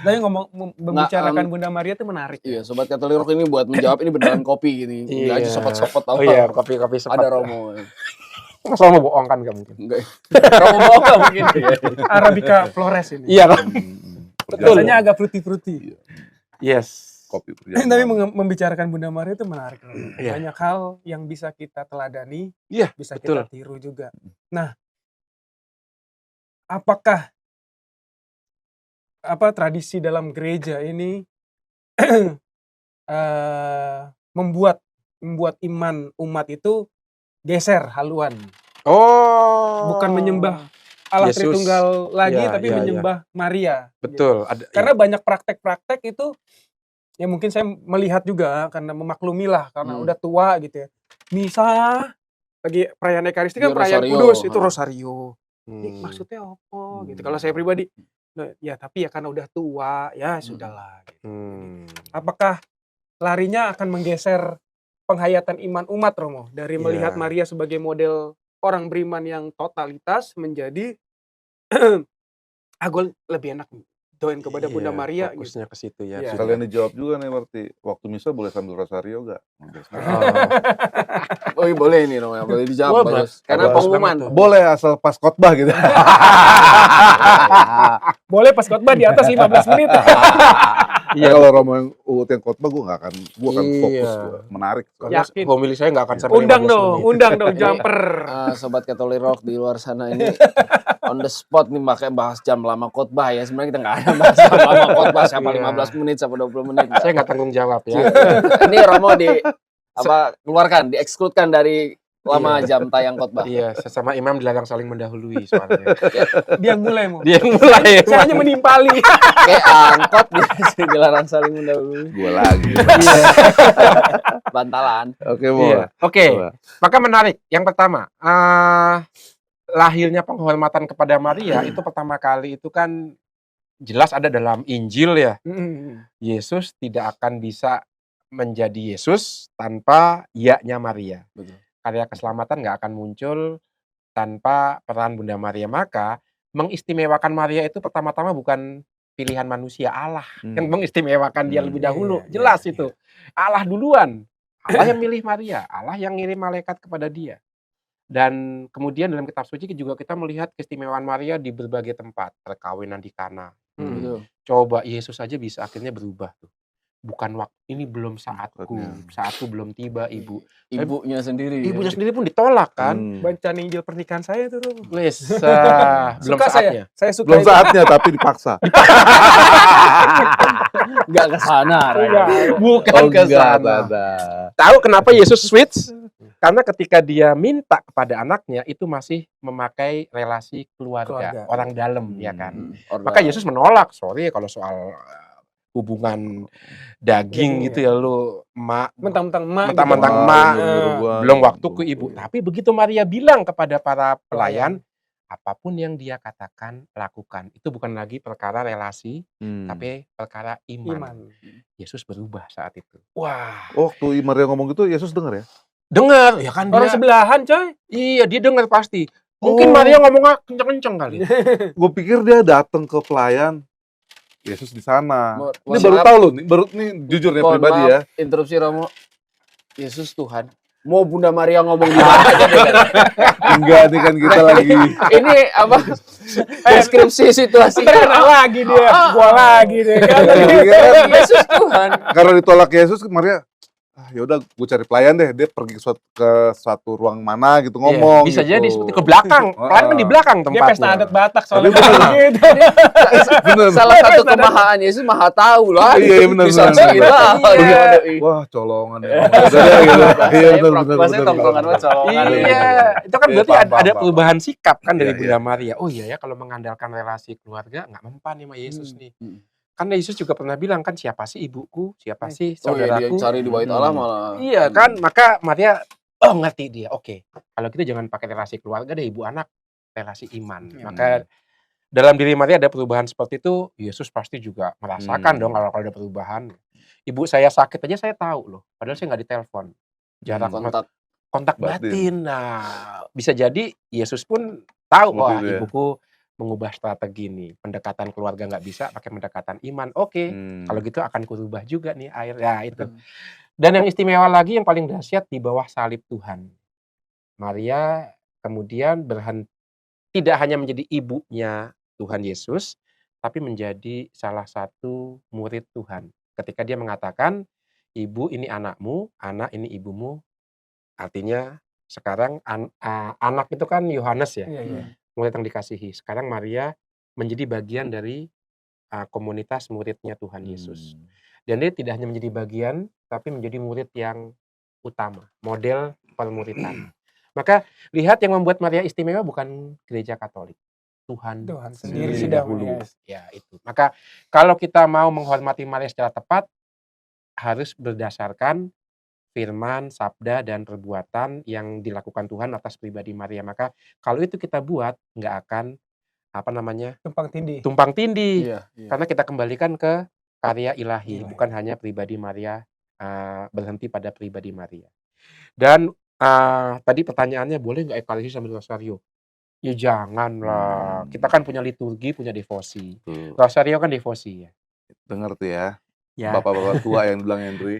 Tadi membicarakan Bunda Maria itu menarik. Iya, Sobat Katolik Rock ini buat menjawab ini beneran kopi gini. Enggak aja sepot-sepot tahu. Oh iya, kopi-kopi sepot. Ada Romo. Masa mau bohong kan nggak mungkin. Enggak. Romo bohong nggak mungkin. Arabica Flores ini. Iya kan. Rasanya agak fruity. Yes. Kopi. Tapi membicarakan Bunda Maria itu menarik. Banyak hal yang bisa kita teladani, bisa kita tiru juga. Nah, apakah tradisi dalam gereja ini membuat iman umat itu geser haluan. Bukan menyembah Allah Yesus. Tritunggal lagi, tapi menyembah Maria. Betul. Gitu. Karena banyak praktek-praktek itu, ya mungkin saya melihat juga karena memaklumi lah, karena udah tua gitu ya. Misa, lagi perayaan Ekaristi kan perayaan kudus, itu rosario. Maksudnya apa gitu. Kalau saya pribadi, ya tapi ya karena udah tua, ya sudahlah. Gitu. Apakah larinya akan menggeser penghayatan iman umat, Romo, dari melihat Maria sebagai model orang beriman yang totalitas menjadi gue lebih enak doain kepada Bunda Maria fokusnya gitu. ke situ ya. Iya. Sekalian dijawab juga nih berarti, waktu misa boleh sambil rosario nggak? Oh, boleh ini namanya, boleh dijawab Wah, Bos. Karena bagus pengumuman. banget tuh. Boleh asal pas khotbah gitu. Boleh pas khotbah di atas 15 menit. Iya, kalau Romo yang UUT yang khotbah gue akan fokus, menarik. Karena Yakin. homili saya nggak akan sampai Undang 15 dong, menit. undang dong jumper. Sobat Katolik Rock di luar sana ini on the spot nih makanya bahas jam lama khotbah ya. Sebenarnya kita nggak ada bahas jam lama khotbah siapa 15 menit, siapa 20 menit. Saya nggak tanggung jawab ya. Ini Romo keluarkan, diekskludkan dari lama jam tayang khotbah. Iya, sesama imam dilarang saling mendahului soalnya. Dia mulai mau. Dia yang mulai. Saya hanya menimpali. Kayak angkot dia dilarang saling mendahului. Gue lagi. Bantalan. Oke, Iya. Oke. Maka menarik. Yang pertama, lahirnya penghormatan kepada Maria itu pertama kali itu kan jelas ada dalam Injil ya. Yesus tidak akan bisa menjadi Yesus tanpa ya-nya Maria. Betul. Karya keselamatan nggak akan muncul tanpa peran Bunda Maria. Maka mengistimewakan Maria itu pertama-tama bukan pilihan manusia, Allah yang mengistimewakan dia lebih dahulu. Jelas itu. Allah duluan. Allah yang milih Maria, Allah yang ngirim malaikat kepada dia. Dan kemudian dalam kitab suci juga kita melihat keistimewaan Maria di berbagai tempat, perkawinan di Kana. Coba Yesus aja bisa akhirnya berubah tuh. Bukan waktu ini, belum saatku belum tiba, Ibu. Ibunya sendiri. Ibunya sendiri pun ditolak kan. Baca Injil pernikahan saya tuh. Belum saatnya. Saya suka Belum saatnya tapi dipaksa. Enggak ke sana. Bukan ke sana. Tahu kenapa Yesus switch? Karena ketika dia minta kepada anaknya itu masih memakai relasi keluarga. Orang dalam ya kan. Maka Yesus menolak. Sorry kalau soal hubungan daging gitu ya, lu mentang-mentang emak belum waktuku Ibu. Tapi begitu Maria bilang kepada para pelayan, apapun yang dia katakan lakukan. Itu bukan lagi perkara relasi, tapi perkara iman. Yesus berubah saat itu. Wah. Waktu Maria ngomong gitu Yesus dengar ya? Dengar ya kan, orang sebelahan coy. Iya, dia dengar pasti. Mungkin Maria ngomongnya kenceng-kenceng kali. Gue pikir dia datang ke pelayan, Yesus di sana. Ini baru tahu loh, nih jujur ya pribadi ya. Interupsi Romo. Yesus Tuhan. Mau Bunda Maria ngomong di mana aja kan? Enggak, ini kan kita lagi. Ini apa? Deskripsi situasi. Lagi dia, gua lagi deh. Yesus Tuhan. Karena ditolak Yesus, Maria, ya udah gue cari pelayan deh, dia pergi ke suatu ruang mana gitu ngomong. Bisa gitu. jadi seperti ke belakang, pelayan kan di belakang tempatnya. Dia pesta adat Batak soalnya. Salah satu kemahaan Yesus maha tahu lah. Iya benar. Wah colongan ya. Iya benar. Maksudnya tongkrongan colongan. Iya, itu kan berarti ada perubahan sikap kan dari Bunda Maria. Oh iya ya, kalau mengandalkan relasi keluarga nggak mempan nih sama Yesus nih. Karena Yesus juga pernah bilang kan, siapa sih ibuku, siapa sih saudaraku. Dia cari di bait Allah malah. Iya kan, maka Maria ngerti dia. Oke, kalau gitu jangan pakai relasi keluarga deh, ibu anak, relasi iman. Maka dalam diri Maria ada perubahan seperti itu. Yesus pasti juga merasakan dong kalau ada perubahan. Ibu saya sakit aja saya tahu loh, padahal saya nggak ditelepon. Jarak kontak batin. Nah, bisa jadi Yesus pun tahu, wah ibuku mengubah strategi nih, pendekatan keluarga nggak bisa, pakai pendekatan iman. Oke, kalau gitu akan kurubah juga nih air. Ya itu. Dan yang istimewa lagi, yang paling dahsyat, di bawah salib Tuhan, Maria kemudian tidak hanya menjadi ibunya Tuhan Yesus, tapi menjadi salah satu murid Tuhan. Ketika dia mengatakan, ibu ini anakmu, anak ini ibumu, artinya sekarang anak itu kan Yohanes ya. Murid yang dikasihi. Sekarang Maria menjadi bagian dari komunitas muridnya Tuhan Yesus. Dan dia tidak hanya menjadi bagian, tapi menjadi murid yang utama, model permuridan. Maka lihat, yang membuat Maria istimewa bukan gereja Katolik, Tuhan sendiri dahulu. Ya itu. Maka kalau kita mau menghormati Maria secara tepat, harus berdasarkan firman, sabda, dan perbuatan yang dilakukan Tuhan atas pribadi Maria. Maka kalau itu kita buat, nggak akan tumpang tindih. Karena kita kembalikan ke karya ilahi, bukan hanya pribadi Maria, berhenti pada pribadi Maria. Dan tadi pertanyaannya, boleh nggak ekaristi sambil rosario? Ya janganlah, kita kan punya liturgi, punya devosi. Tuh, Rosario kan devosi ya. denger tuh ya, Ya. bapak-bapak tua yang bilang Henry.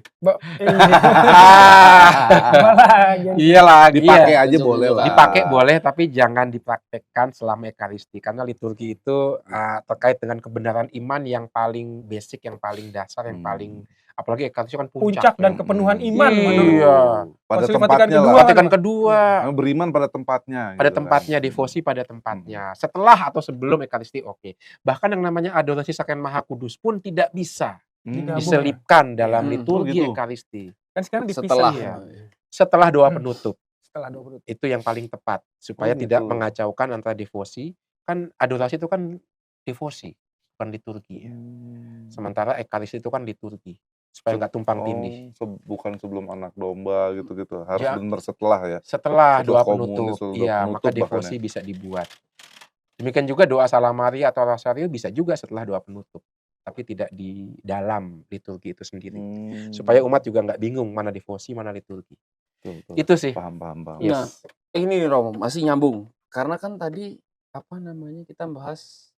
Iya lagi, Dipakai iya. aja boleh lah. Dipakai boleh, tapi jangan dipraktekkan selama Ekaristi. Karena liturgi itu terkait dengan kebenaran iman yang paling basic, yang paling dasar, yang paling, apalagi Ekaristi kan Puncak dan kepenuhan iman menurut Iya. Pada Konsil tempatnya Vatikan lah. kedua. Vatikan kedua. Beriman pada tempatnya. Pada gitu tempatnya, kan. devosi pada tempatnya. Setelah atau sebelum Ekaristi oke. Bahkan yang namanya adorasi Sakren Maha Kudus pun tidak bisa diselipkan dalam liturgi gitu. Ekaristi. Kan sekarang dipisah Setelah Setelah doa penutup. setelah 20 Itu yang paling tepat supaya tidak gitu. mengacaukan antara devosi. Kan adorasi itu kan devosi, bukan liturgi ya. Sementara Ekaristi itu kan liturgi. Supaya nggak tumpang tindih. Bukan sebelum anak domba gitu-gitu. Harus Ya. benar setelah ya. Setelah doa komunis, penutup. doa Iya, penutup maka bahkan devosi bisa dibuat. Demikian juga doa Salam Maria atau Rosario bisa juga setelah doa penutup. Tapi tidak di dalam liturgi itu sendiri. Supaya umat juga nggak bingung mana devosi, mana liturgi. Betul. Itu sih. Paham. Yes. Nah, ini nih Romo, masih nyambung. Karena kan tadi kita bahas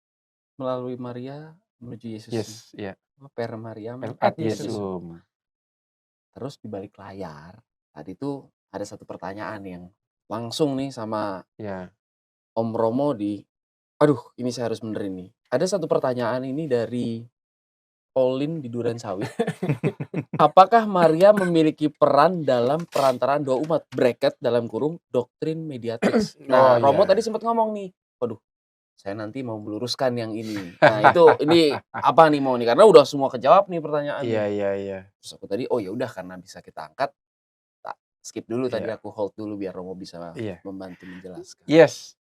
melalui Maria menuju Yesus. Yes, iya. Per Mariam Ad Jesum. Terus di balik layar tadi tuh ada satu pertanyaan yang langsung nih sama Om Romo ini saya harus benerin nih. Ada satu pertanyaan ini dari Olin di Durensawit. Apakah Maria memiliki peran dalam perantaraan doa umat dalam kurung doktrin mediatrix? Nah, Romo tadi sempat ngomong nih. Waduh, saya nanti mau meluruskan yang ini. Nah, ini apa nih mau nih? Karena udah semua kejawab nih pertanyaannya. Iya. Terus aku tadi, oh ya udah karena bisa kita angkat, tak skip dulu tadi aku hold dulu biar Romo bisa membantu menjelaskan. Yes.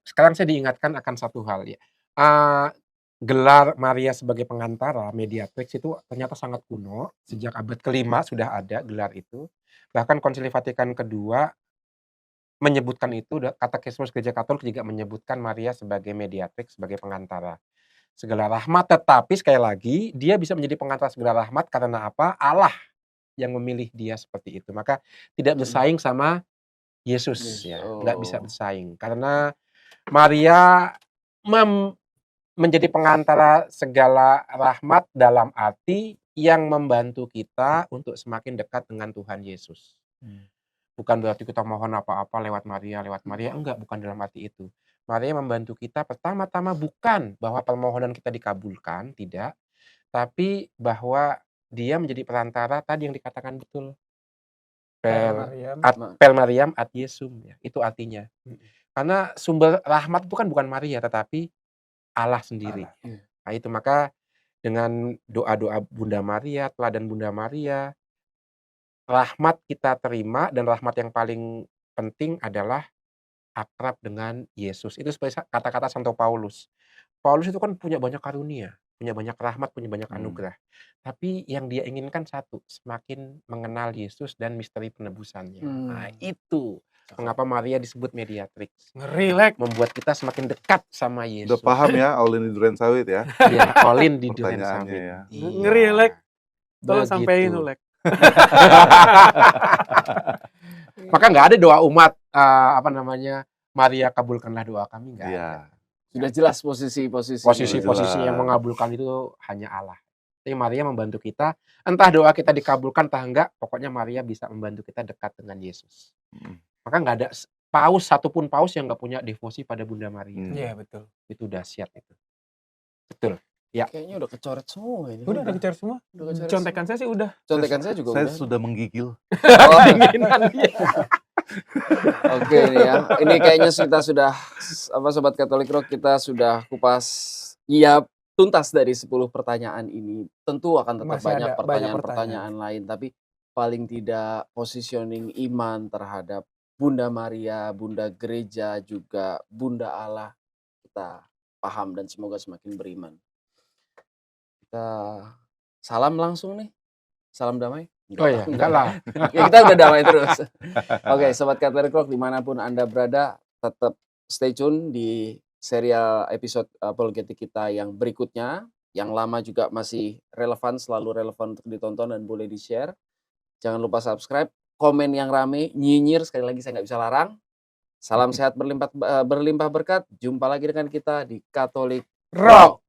Sekarang saya diingatkan akan satu hal ya. Gelar Maria sebagai pengantara mediatrix itu ternyata sangat kuno. Sejak abad ke-5 sudah ada gelar itu. Bahkan Konsili Vatikan kedua menyebutkan itu, Katekismus Gereja Katolik juga menyebutkan Maria sebagai mediatrix, sebagai pengantara segala rahmat. Tetapi sekali lagi dia bisa menjadi pengantara segala rahmat karena apa? Allah yang memilih dia seperti itu. Maka tidak bersaing sama Yesus ya, nggak bisa bersaing karena Maria menjadi pengantara segala rahmat dalam arti yang membantu kita untuk semakin dekat dengan Tuhan Yesus. Bukan berarti kita mohon apa-apa lewat Maria, enggak, bukan dalam arti itu. Maria membantu kita pertama-tama bukan bahwa permohonan kita dikabulkan, tidak, tapi bahwa dia menjadi perantara tadi yang dikatakan betul. Per Mariam ad Jesum ya, itu artinya. Karena sumber rahmat itu kan bukan Maria tetapi Allah sendiri. Nah itu maka dengan doa-doa Bunda Maria, teladan Bunda Maria, rahmat kita terima dan rahmat yang paling penting adalah akrab dengan Yesus. Itu seperti kata-kata Santo Paulus. Paulus itu kan punya banyak karunia, punya banyak rahmat, punya banyak anugerah. Tapi yang dia inginkan satu, semakin mengenal Yesus dan misteri penebusannya. Nah itu mengapa Maria disebut mediatrix. Ngeri, membuat kita semakin dekat sama Yesus. Udah paham ya, Olin di Durensawit ya? Iya, Olin di Durensawit. Ya. Ngeri, Lek. Tolong sampein lu, Lek. Maka nggak ada doa umat, Maria kabulkanlah doa kami, nggak ada. Sudah jelas posisi yang mengabulkan itu hanya Allah. Jadi Maria membantu kita, entah doa kita dikabulkan entah enggak, pokoknya Maria bisa membantu kita dekat dengan Yesus. Maka nggak ada satupun paus yang nggak punya devosi pada Bunda Maria. Iya, betul. Itu dahsyat itu. Betul. Ya. Kayaknya udah kecoret semua ini. Udah kecoret semua. Contekan saya sih udah. Contekan saya juga saya udah. Sudah menggigil. Oke nih ya. Ini kayaknya kita sudah Sobat Katolik Rock, kita sudah kupas tuntas dari 10 pertanyaan ini. Tentu akan tetap banyak pertanyaan-pertanyaan lain, tapi paling tidak positioning iman terhadap Bunda Maria, Bunda Gereja, juga Bunda Allah kita paham dan semoga semakin beriman. Kita salam langsung nih. Salam damai. Enggak lah. Ya, kita udah damai terus. Oke, Sobat Katolik Rock dimanapun Anda berada, tetap stay tune di serial episode apologetik kita yang berikutnya. Yang lama juga masih relevan, selalu relevan untuk ditonton dan boleh di-share. Jangan lupa subscribe, komen yang rame, nyinyir, sekali lagi saya nggak bisa larang. Salam sehat berlimpah berkat. Jumpa lagi dengan kita di Katolik Rock.